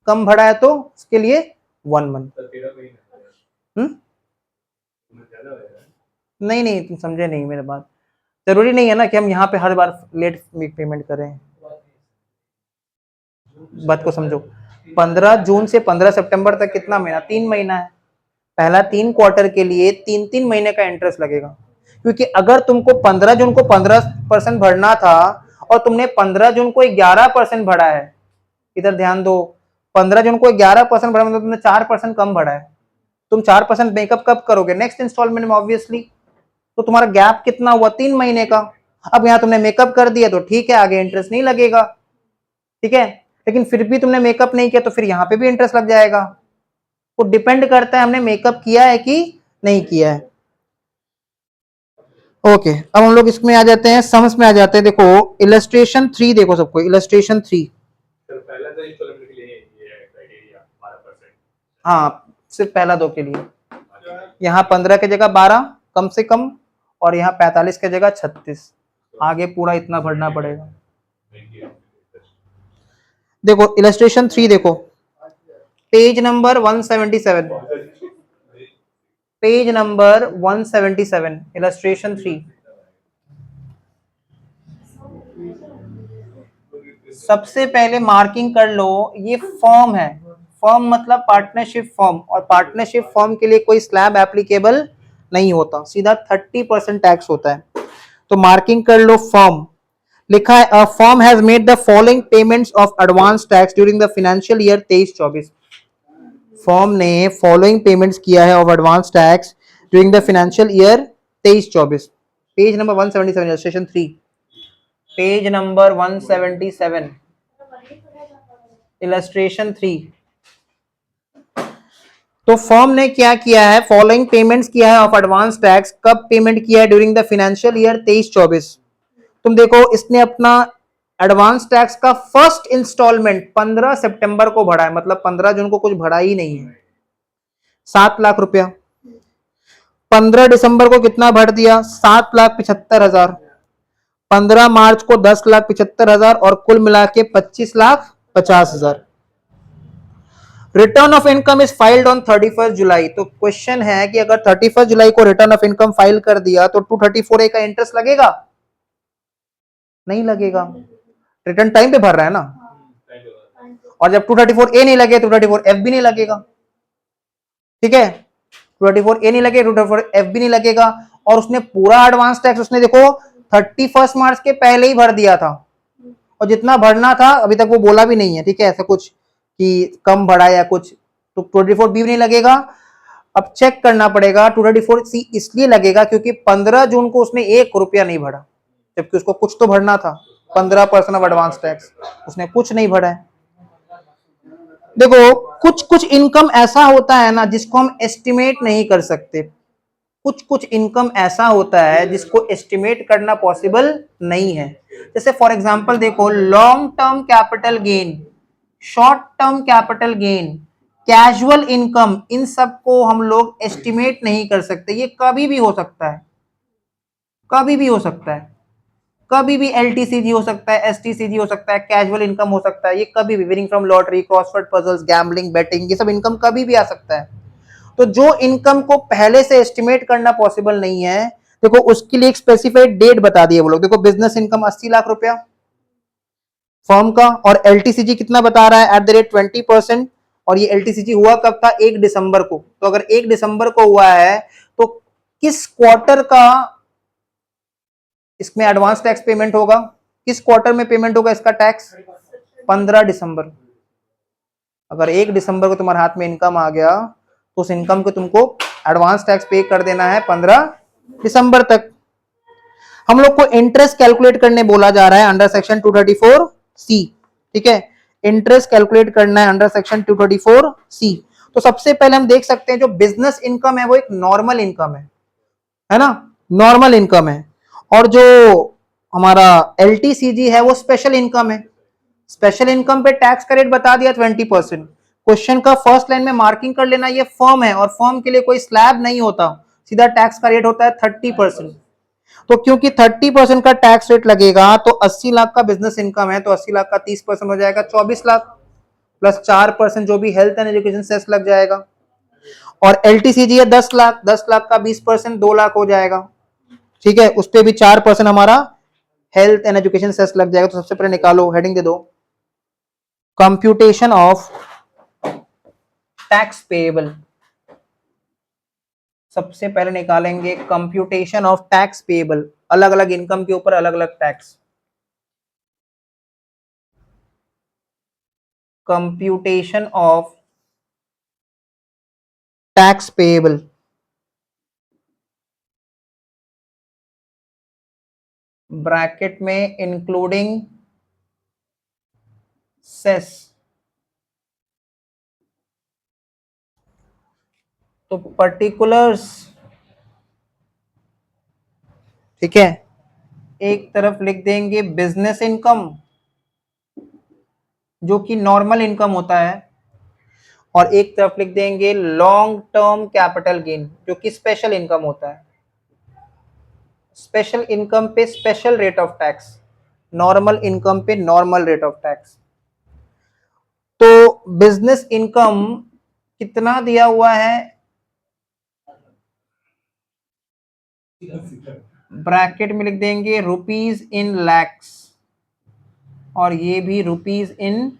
कम भरा है तो उसके लिए 1 मंथ। नहीं तुम समझे नहीं मेरे बात, जरूरी नहीं है ना कि हम यहाँ पे हर बार लेट पेमेंट करें, बात को समझो। 15 जून से 15 सितंबर तक कितना महीना, 3 महीना है, पहला 3 क्वार्टर के लिए 3-3 महीने का इंटरेस्ट लगेगा, क्योंकि अगर तुमको 15 जून को 15% भरना था और तुमने 15 जून को 11% भरा है, इधर ध्यान दो, 15 जून को 11% भरा, मतलब तुमने 4% कम भरा है। तुम 4% मेकअप कब करोगे? नेक्स्ट इंस्टॉलमेंट में ऑब्वियसली। तो तुम्हारा गैप कितना हुआ? 3 महीने का। अब यहाँ तुमने मेकअप कर दिया तो ठीक है, आगे इंटरेस्ट नहीं लगेगा, ठीक है। लेकिन फिर भी तुमने मेकअप नहीं किया तो फिर यहाँ पे भी इंटरेस्ट लग जाएगा। वो डिपेंड करता है हमने मेकअप किया है कि नहीं किया है। ओके, अब हम लोग इसमें आ जाते हैं, समझ में आ जाते हैं। देखो इलस्ट्रेशन 3 देखो सबको, इलस्ट्रेशन 3। हाँ, सिर्फ पहला 2 के लिए। यहाँ 15 की जगह 12 कम से कम, और यहाँ 45 की जगह 36। आगे पूरा इतना भरना पड़ेगा। देखो इलस्ट्रेशन 3 देखो, page number 177, page number 177, illustration 3। सबसे पहले मार्किंग कर लो, ये फॉर्म है। फॉर्म मतलब पार्टनरशिप फॉर्म, और पार्टनरशिप फॉर्म के लिए कोई स्लैब एप्लीकेबल नहीं होता, सीधा 30% टैक्स होता है। तो मार्किंग कर लो फॉर्म। लिखा है a form has made the following payments of advance tax during the financial year 23-24। Form ने फॉलोइंग पेमेंट्स किया है of advance tax during the financial year 23-24। Page number 177, registration 3, page number 177, illustration 3। तो form ने क्या किया है? Following payments किया है ऑफ एडवांस टैक्स। कब पेमेंट किया है? During the financial year 23-24। तुम देखो, इसने अपना एडवांस टैक्स का फर्स्ट इंस्टॉलमेंट 15 सितंबर को भरा है, मतलब 15 जून को कुछ भरा ही नहीं है, 7 लाख रुपया। 15 दिसंबर को कितना भर दिया? 7,75,000। 15 मार्च को 10,75,000, और कुल मिला के 25,50,000। Return of income is filed on 31 जुलाई। तो क्वेश्चन है कि अगर 31 जुलाई को रिटर्न ऑफ इनकम फाइल कर दिया तो 234A का इंटरेस्ट लगेगा? नहीं लगेगा, रिटर्न टाइम पे भर रहा है ना। और जब 234A नहीं लगे, 234F भी नहीं लगेगा, ठीक है। 234A नहीं लगे, 234F भी नहीं लगेगा। और उसने पूरा एडवांस टैक्स उसने देखो 31 मार्च के पहले ही भर दिया था, और जितना भरना था अभी तक वो बोला भी नहीं है, ठीक है, ऐसा कुछ कि कम भरा या कुछ। तो 24B भी नहीं लगेगा। अब चेक करना पड़ेगा, 234C इसलिए लगेगा क्योंकि 15 जून को उसने 1 रुपया नहीं भरा, जबकि उसको कुछ तो भरना था, 15% ऑफ एडवांस टैक्स, उसने कुछ नहीं भरा है। देखो कुछ कुछ इनकम ऐसा होता है ना जिसको हम एस्टिमेट नहीं कर सकते, कुछ कुछ इनकम ऐसा होता है जिसको एस्टिमेट करना पॉसिबल नहीं है। जैसे फॉर एग्जांपल देखो, long term capital gain, short term capital gain, casual income, इन सब को हम लोग एस्टिमेट नहीं कर सकते। ये कभी भी हो सकता है, कभी भी हो सकता है, कभी भी एलटीसीजी हो सकता है, एसटीसीजी हो सकता है, कैजुअल इनकम हो सकता है, ये कभी भी, winning from lottery, crossword puzzles, gambling, betting, ये सब इनकम कभी भी आ सकता है। तो जो इनकम को पहले से एस्टिमेट करना पॉसिबल नहीं है, देखो उसके लिए एक स्पेसिफाइड डेट बता दिए वो लोग। देखो बिजनेस इनकम 80 लाख रुपया फर्म का, और एलटीसीजी कितना बता रहा है? Eight the rate 20%। और ये एलटीसीजी हुआ कब था? 1 दिसंबर को। तो अगर 1 दिसंबर को हुआ है तो किस क्वार्टर का इसमें एडवांस टैक्स पेमेंट होगा? किस क्वार्टर में पेमेंट होगा इसका टैक्स? 15 दिसंबर। अगर 1 दिसंबर को तुम्हारे हाथ में इनकम आ गया तो उस इनकम को तुमको एडवांस टैक्स पे करना है 15 दिसंबर तक। हम लोग को इंटरेस्ट कैलकुलेट करने बोला जा रहा है अंडर सेक्शन 234C, ठीक है। इंटरेस्ट कैलकुलेट करना है अंडर सेक्शन 234C। तो सबसे पहले हम देख सकते हैं जो बिजनेस इनकम है वो एक नॉर्मल इनकम है ना, नॉर्मल इनकम है। और जो हमारा एलटीसीजी है वो स्पेशल इनकम है। स्पेशल इनकम पे टैक्स का रेट बता दिया 20%। क्वेश्चन का फर्स्ट लाइन में मार्किंग कर लेना, ये फर्म है और फर्म के लिए कोई स्लैब नहीं होता, सीधा टैक्स का रेट होता है 30%। तो क्योंकि 30% का टैक्स रेट लगेगा तो 80 लाख का बिजनेस इनकम है, तो 80 लाख का 30% हो जाएगा 24 लाख, प्लस 4% जो भी हेल्थ एंड एजुकेशन सेस लग जाएगा। और एलटीसीजी है 10 लाख, 10 लाख का 20% 2 लाख हो जाएगा, ठीक है। उस पर भी 4% हमारा हेल्थ एंड एजुकेशन सेस लग जाएगा। तो सबसे पहले निकालो, हेडिंग दे दो, कंप्यूटेशन ऑफ टैक्स पेएबल। सबसे पहले निकालेंगे कंप्यूटेशन ऑफ टैक्स पेएबल, अलग अलग इनकम के ऊपर अलग अलग tax. Computation of tax payable, bracket में इंक्लूडिंग सेस। तो पर्टिकुलर्स, ठीक है, एक तरफ लिख देंगे बिजनेस इनकम जो कि नॉर्मल इनकम होता है, और एक तरफ लिख देंगे लॉन्ग टर्म कैपिटल गेन जो कि स्पेशल इनकम होता है। स्पेशल इनकम पे special rate of tax, normal income पे नॉर्मल रेट ऑफ टैक्स। तो बिजनेस इनकम कितना दिया हुआ है, ब्रैकेट में लिख देंगे रुपीज इन लैक्स, और ये भी रुपीज इन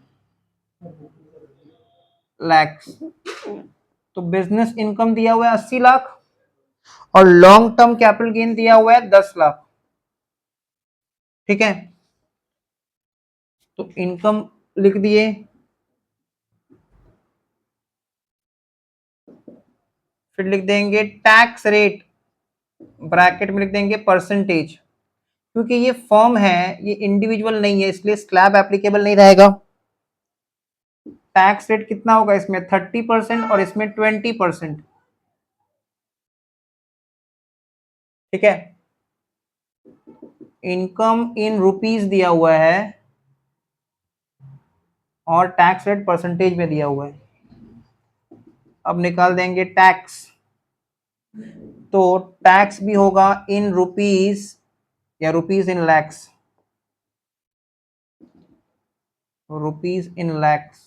लैक्स। तो बिजनेस इनकम दिया हुआ है 80 लाख, और लॉन्ग टर्म कैपिटल गेन दिया हुआ है 10 लाख। ठीक है, तो इनकम लिख दिए, फिर लिख देंगे टैक्स रेट, ब्रैकेट में लिख देंगे परसेंटेज। क्योंकि ये फर्म है, ये इंडिविजुअल नहीं है, इसलिए स्लैब एप्लीकेबल नहीं रहेगा। टैक्स रेट कितना होगा इसमें 30% और इसमें 20%। ठीक है, इनकम इन रुपीस दिया हुआ है और टैक्स रेट परसेंटेज में दिया हुआ है। अब निकाल देंगे टैक्स, तो टैक्स भी होगा इन रुपीस या rupees in lakhs, rupees in lakhs.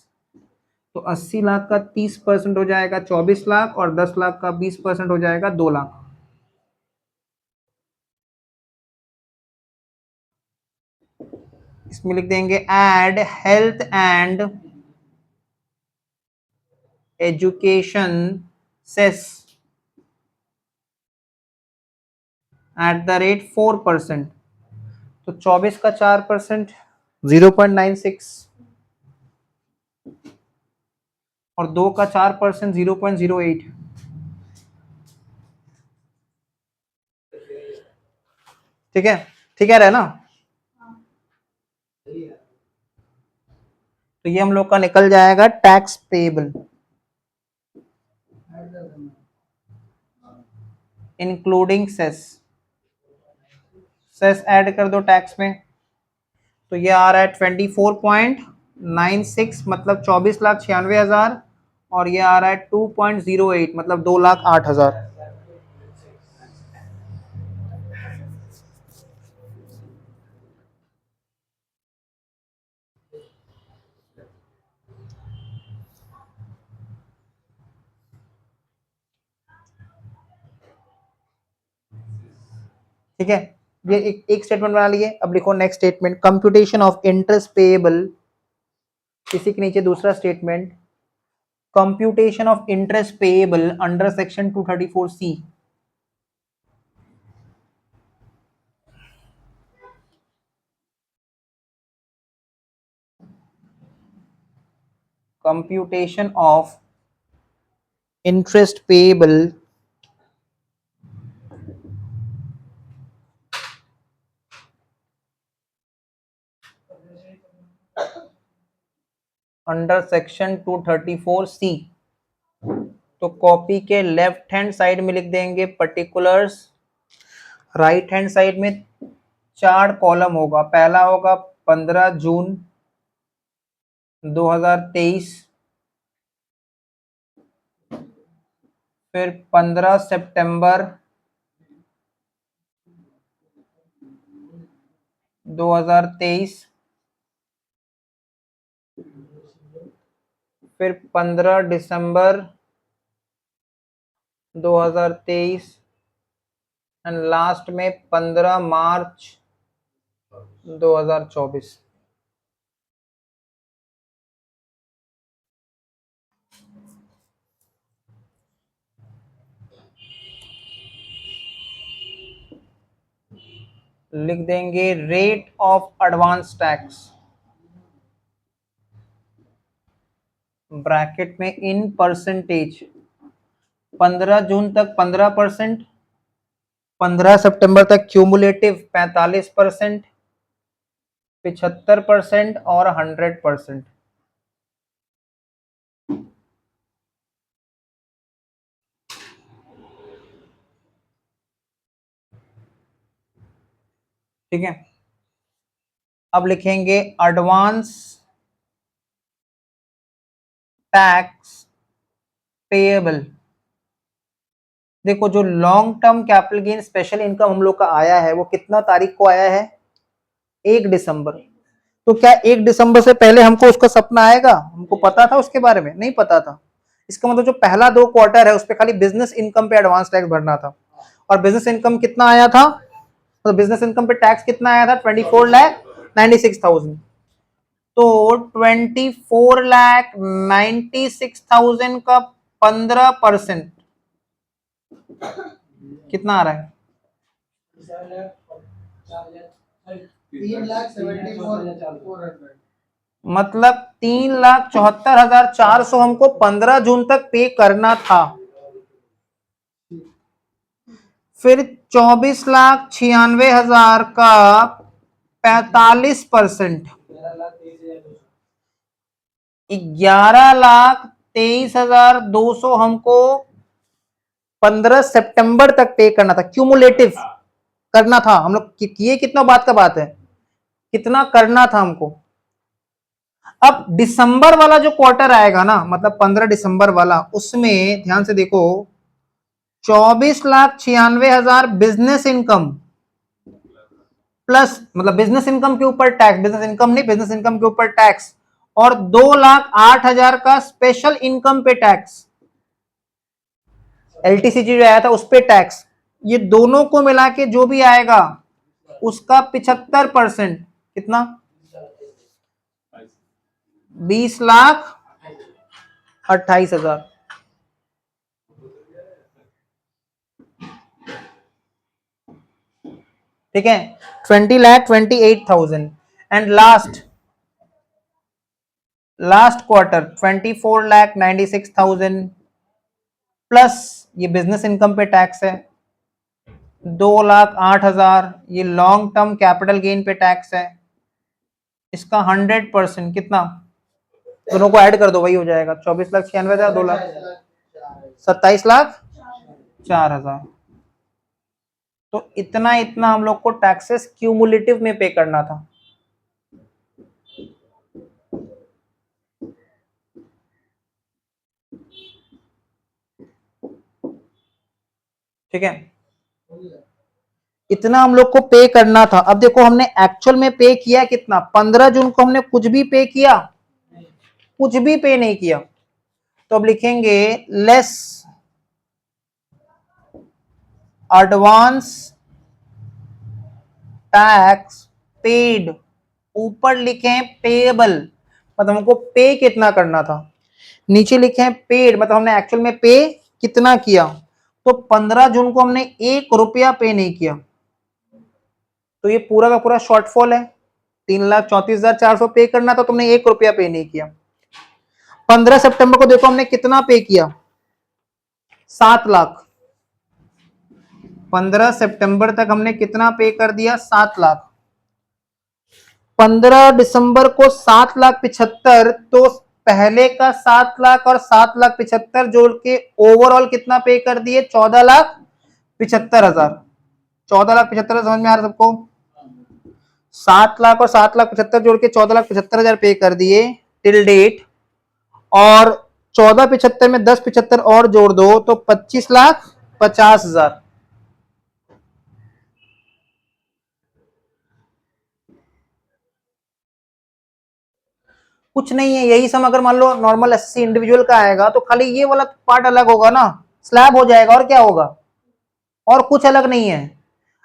तो 80 लाख का 30% हो जाएगा 24 लाख, और 10 लाख का 20% हो जाएगा 2 लाख। इसमें लिख देंगे add health and education cess at the rate 4%। तो 24 का 4% 0.96, और 2 का 4% 0.08। ठीक है, ठीक है, रहे ना। तो ये हम लोग का निकल जाएगा tax payable including cess. Cess add कर दो टैक्स में, तो ये आ रहा है 24.96, मतलब 24,96,000, और ये आ रहा है 2.08, मतलब 2,08,000। ठीक है, ये एक स्टेटमेंट बना लिए। अब लिखो next statement, computation of interest payable, इसी के नीचे दूसरा statement, computation of interest payable under section 234C। computation of interest payable under section 234C। तो कॉपी के लेफ्ट हैंड साइड में लिख देंगे पर्टिकुलर्स, राइट हैंड साइड में 4 कॉलम होगा। पहला होगा 15 जून 2023, फिर 15 सितंबर 2023, फिर 15 दिसंबर 2023, एंड लास्ट में 15 मार्च 2024। लिख देंगे rate of advance tax, bracket में इन परसेंटेज 15 जून तक 15%, 15 सितंबर तक क्यूमुलेटिव 45%, 75% और 100%। ठीक है, अब लिखेंगे एडवांस टैक्स पेएबल। देखो जो long term capital gain special income हम लोग का आया है वो कितना तारीख को आया है? 1 दिसंबर। तो क्या 1 दिसंबर से पहले हमको उसका सपना आएगा? हमको पता था उसके बारे में? नहीं पता था। इसका मतलब जो पहला 2 क्वार्टर है उस पे खाली बिजनेस इनकम पे एडवांस टैक्स भरना था। और बिजनेस इनकम कितना आया था? तो बिजनेस इनकम पे टैक्स कितना आया था? 24,96,000। तो 24,96,000 का 15% कितना आ रहा है? 3,74,400। मतलब 3,74,400 हमको 15 जून तक पे करना था। फिर 24,96,000 का 45%, 11,23,200 हमको 15 सितंबर तक पे करना था, क्यूमुलेटिव करना था। हम लोग किए कितना, बात का बात है, कितना करना था हमको। अब दिसंबर वाला जो क्वार्टर आएगा ना, मतलब 15 दिसंबर वाला, उसमें ध्यान से देखो 24,96,000 बिजनेस इनकम प्लस, मतलब बिजनेस इनकम के ऊपर टैक्स, बिजनेस इनकम नहीं, बिजनेस इनकम के ऊपर टैक्स, और 2,08,000 का स्पेशल इनकम पे टैक्स, एलटीसीजी जो आया था उस पे टैक्स। ये दोनों को मिला के जो भी आएगा उसका 75%, कितना? 20,28,000। ठीक है, 20,28,000। एंड लास्ट क्वार्टर 24,96,000 प्लस ये बिजनेस इनकम पे टैक्स है 2,08,000, ये लॉन्ग टर्म कैपिटल गेन पे टैक्स है, इसका 100% कितना? दोनों को ऐड कर दो, वही हो जाएगा 24,96,000, 2,00,000, 27,04,000। तो इतना इतना हम लोग को टैक्सेस क्यूमुलेटिव में पे करना था। ठीक है, इतना हम लोग को पे करना था। अब देखो हमने एक्चुअल में पे किया कितना? 15 जून को हमने कुछ भी पे किया? कुछ भी पे नहीं किया। तो अब लिखेंगे लेस एडवांस टैक्स पेड, ऊपर लिखे पेएबल, मतलब हमको पे कितना करना था, नीचे लिखे पेड, मतलब हमने एक्चुअल में पे कितना किया। तो 15 जून को हमने 1 रुपया पे नहीं किया, तो ये पूरा का पूरा शॉर्टफॉल है। 3,34,400 पे करना था, तुमने 1 रुपया पे नहीं किया। 15 सितंबर को देखो हमने कितना पे किया? 7 लाख। 15 सितंबर तक हमने कितना पे कर दिया? 7 लाख। 15 दिसंबर को 7,75,000, तो पहले का 7 लाख और 7,75,000 जोड़ के ओवरऑल कितना पे कर दिए? 14,75,000। 14,75,000 समझ में आ रहा सबको? 7 लाख और 7,75,000 जोड़ के 14,75,000 पे कर दिए टिल डेट, और 14,75,000 में 10,75,000 और जोड़ दो तो 25,50,000। कुछ नहीं है, यही सम अगर मान लो नॉर्मल एससी इंडिविजुअल का आएगा तो खाली ये वाला पार्ट अलग होगा ना, स्लैब हो जाएगा, और क्या होगा, और कुछ अलग नहीं है।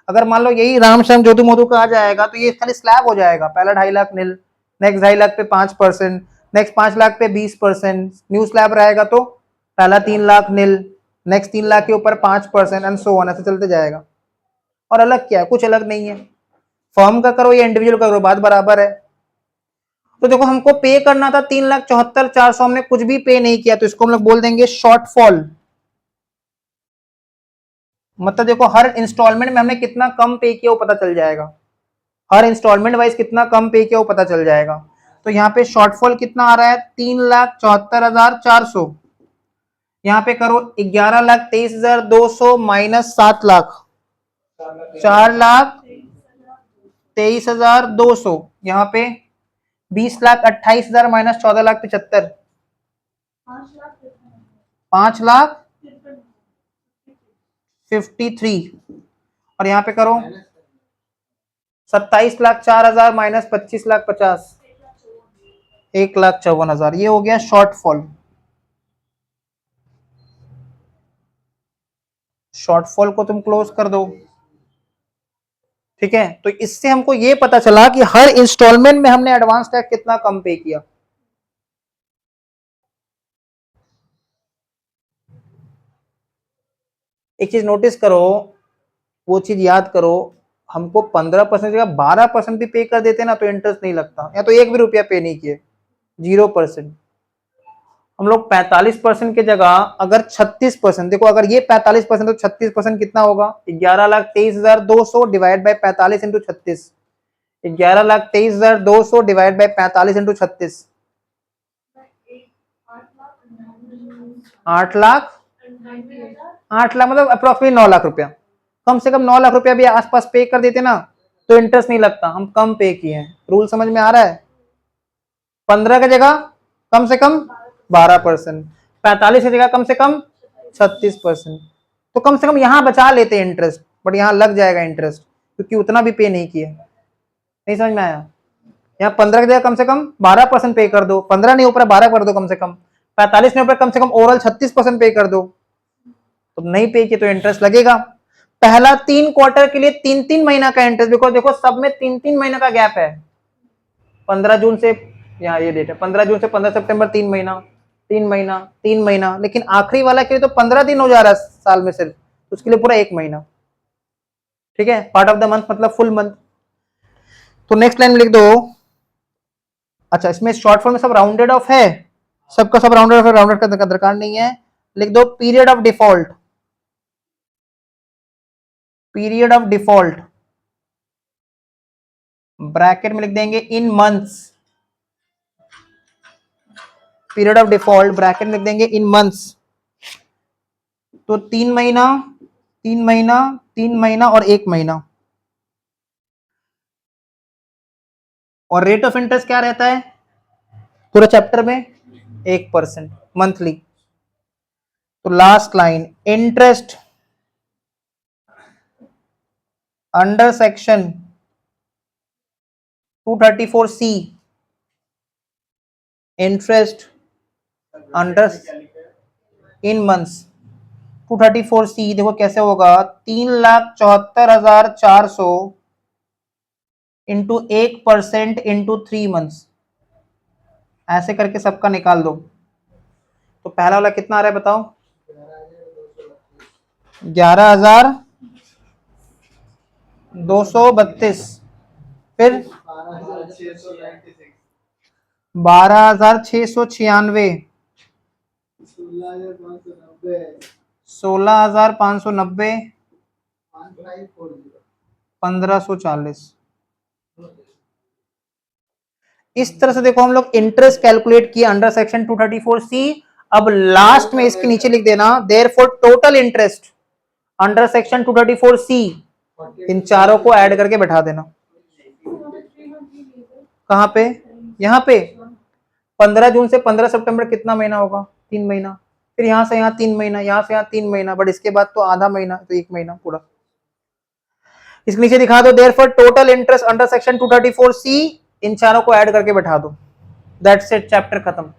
अगर मान लो यही राम श्याम ज्योति मोदू का आ जाएगा तो ये खाली स्लैब हो जाएगा, पहला 2.5 लाख निल, नेक्स्ट 2.5 लाख पे 5%, नेक्स्ट 5 लाख पे 20%, न्यू स्लैब रहेगा तो पहला 3 लाख निल, नेक्स्ट 3 लाख के ऊपर 5% एंड सो ऑन, ऐसे चलते जाएगा। और अलग क्या है? कुछ अलग नहीं है। फर्म का करो या इंडिविजुअल का करो, बात बराबर है। तो देखो हमको पे करना था 3,74,400, हमने कुछ भी पे नहीं किया, तो इसको हम लोग बोल देंगे शॉर्टफॉल। मतलब देखो हर इंस्टॉलमेंट में हमने कितना कम पे किया वो पता चल जाएगा, हर इंस्टॉलमेंट वाइज कितना कम पे किया वो पता चल जाएगा। तो यहाँ पे शॉर्टफॉल कितना आ रहा है 3,74,400, यहाँ पे करो 11,23,200 माइनस 7,00,000, 4,23,200, यहाँ पे 20,28,000 माइनस 14,75, 5,53, और यहाँ पे करो 27,04,000 माइनस 25,50, 1,54,000। ये हो गया शॉर्टफॉल। शॉर्टफॉल को तुम क्लोज कर दो, ठीक है। तो इससे हमको ये पता चला कि हर इंस्टॉलमेंट में हमने एडवांस टैक्स कितना कम पे किया। एक चीज नोटिस करो, वो चीज याद करो, हमको 15% जगह 12% भी पे कर देते ना तो इंटरेस्ट नहीं लगता, या तो 1 भी रुपया पे नहीं किए, 0%। हम लोग 45% की जगह अगर 36%, देखो अगर ये 45% तो 36% कितना होगा, 11,23,200 divide by 45 into 36, 11,23,200 divide by 45 into 36, 8,00,000, 8,00,000 मतलब अप्रोक्सीमेट 9,00,000 रुपया। कम से कम 9,00,000 रुपया भी आसपास पे कर देते ना तो इंटरेस्ट नहीं लगता, हम कम पे किए हैं। रूल समझ में आ रहा है? 15 की जगह कम से कम 12%, 45 की जगह कम से कम 36%, तो कम से कम यहां बचा लेते हैं इंटरेस्ट, बट यहां लग जाएगा इंटरेस्ट क्योंकि उतना भी पे नहीं किए। नहीं समझ में आया? यहाँ 15 की जगह कम से कम 12% पे कर दो, 15 नहीं ऊपर 12 कर दो कम से कम, 45 नहीं ऊपर कम से कम ओवरऑल 36% पे कर दो, तो नहीं पे किए तो इंटरेस्ट लगेगा। पहला 3 क्वार्टर के लिए 3-3 महीना का इंटरेस्ट, बिकॉज देखो सब में 3-3 महीना का गैप है। 15 जून से, यहाँ ये डेट है 15 जून से 15 सितंबर, 3 महीना 3 महीना 3 महीना, लेकिन आखिरी वाला के लिए तो 15 दिन हो जा रहा है साल में सिर्फ, उसके लिए पूरा 1 महीना, ठीक है। पार्ट ऑफ द मंथ मतलब फुल मंथ। तो नेक्स्ट लाइन में लिख दो, अच्छा इसमें शॉर्ट फॉर्म में सब राउंडेड ऑफ है, सबका सब राउंडेड ऑफ है, राउंडेड का दरकार नहीं है। लिख दो period of default, period of default bracket में लिख देंगे in months, period of default bracket में लिख देंगे इन मंथ्स। तो 3 महीना 3 महीना 3 महीना और 1 महीना। और रेट ऑफ इंटरेस्ट क्या रहता है पूरे चैप्टर में? 1% मंथली। तो last line, interest under section 234C, interest under in months 234C, देखो कैसे होगा, 3,74,400 इंटू 1% इंटू 3 मंथ्स, ऐसे करके सबका निकाल दो। तो पहला वाला कितना आ रहा है बताओ? 11,232, फिर 12,696, 16,590, 1,540। इस तरह से देखो हम लोग इंटरेस्ट कैलकुलेट किया अंडर सेक्शन 234C। अब लास्ट में इसके नीचे लिख देना therefore total interest under section 234C, इन चारों को ऐड करके बैठा देना। कहां पे? यहाँ पे 15 जून से 15 सितंबर कितना महीना होगा? 3 महीना, फिर यहां से यहाँ 3 महीना, यहां से यहाँ 3 महीना, बट इसके बाद तो आधा महीना, तो 1 महीना पूरा। इसके नीचे दिखा दो therefore total interest under section 234C, इन चारों को ऐड करके बैठा दो, दैट्स इट, चैप्टर खत्म।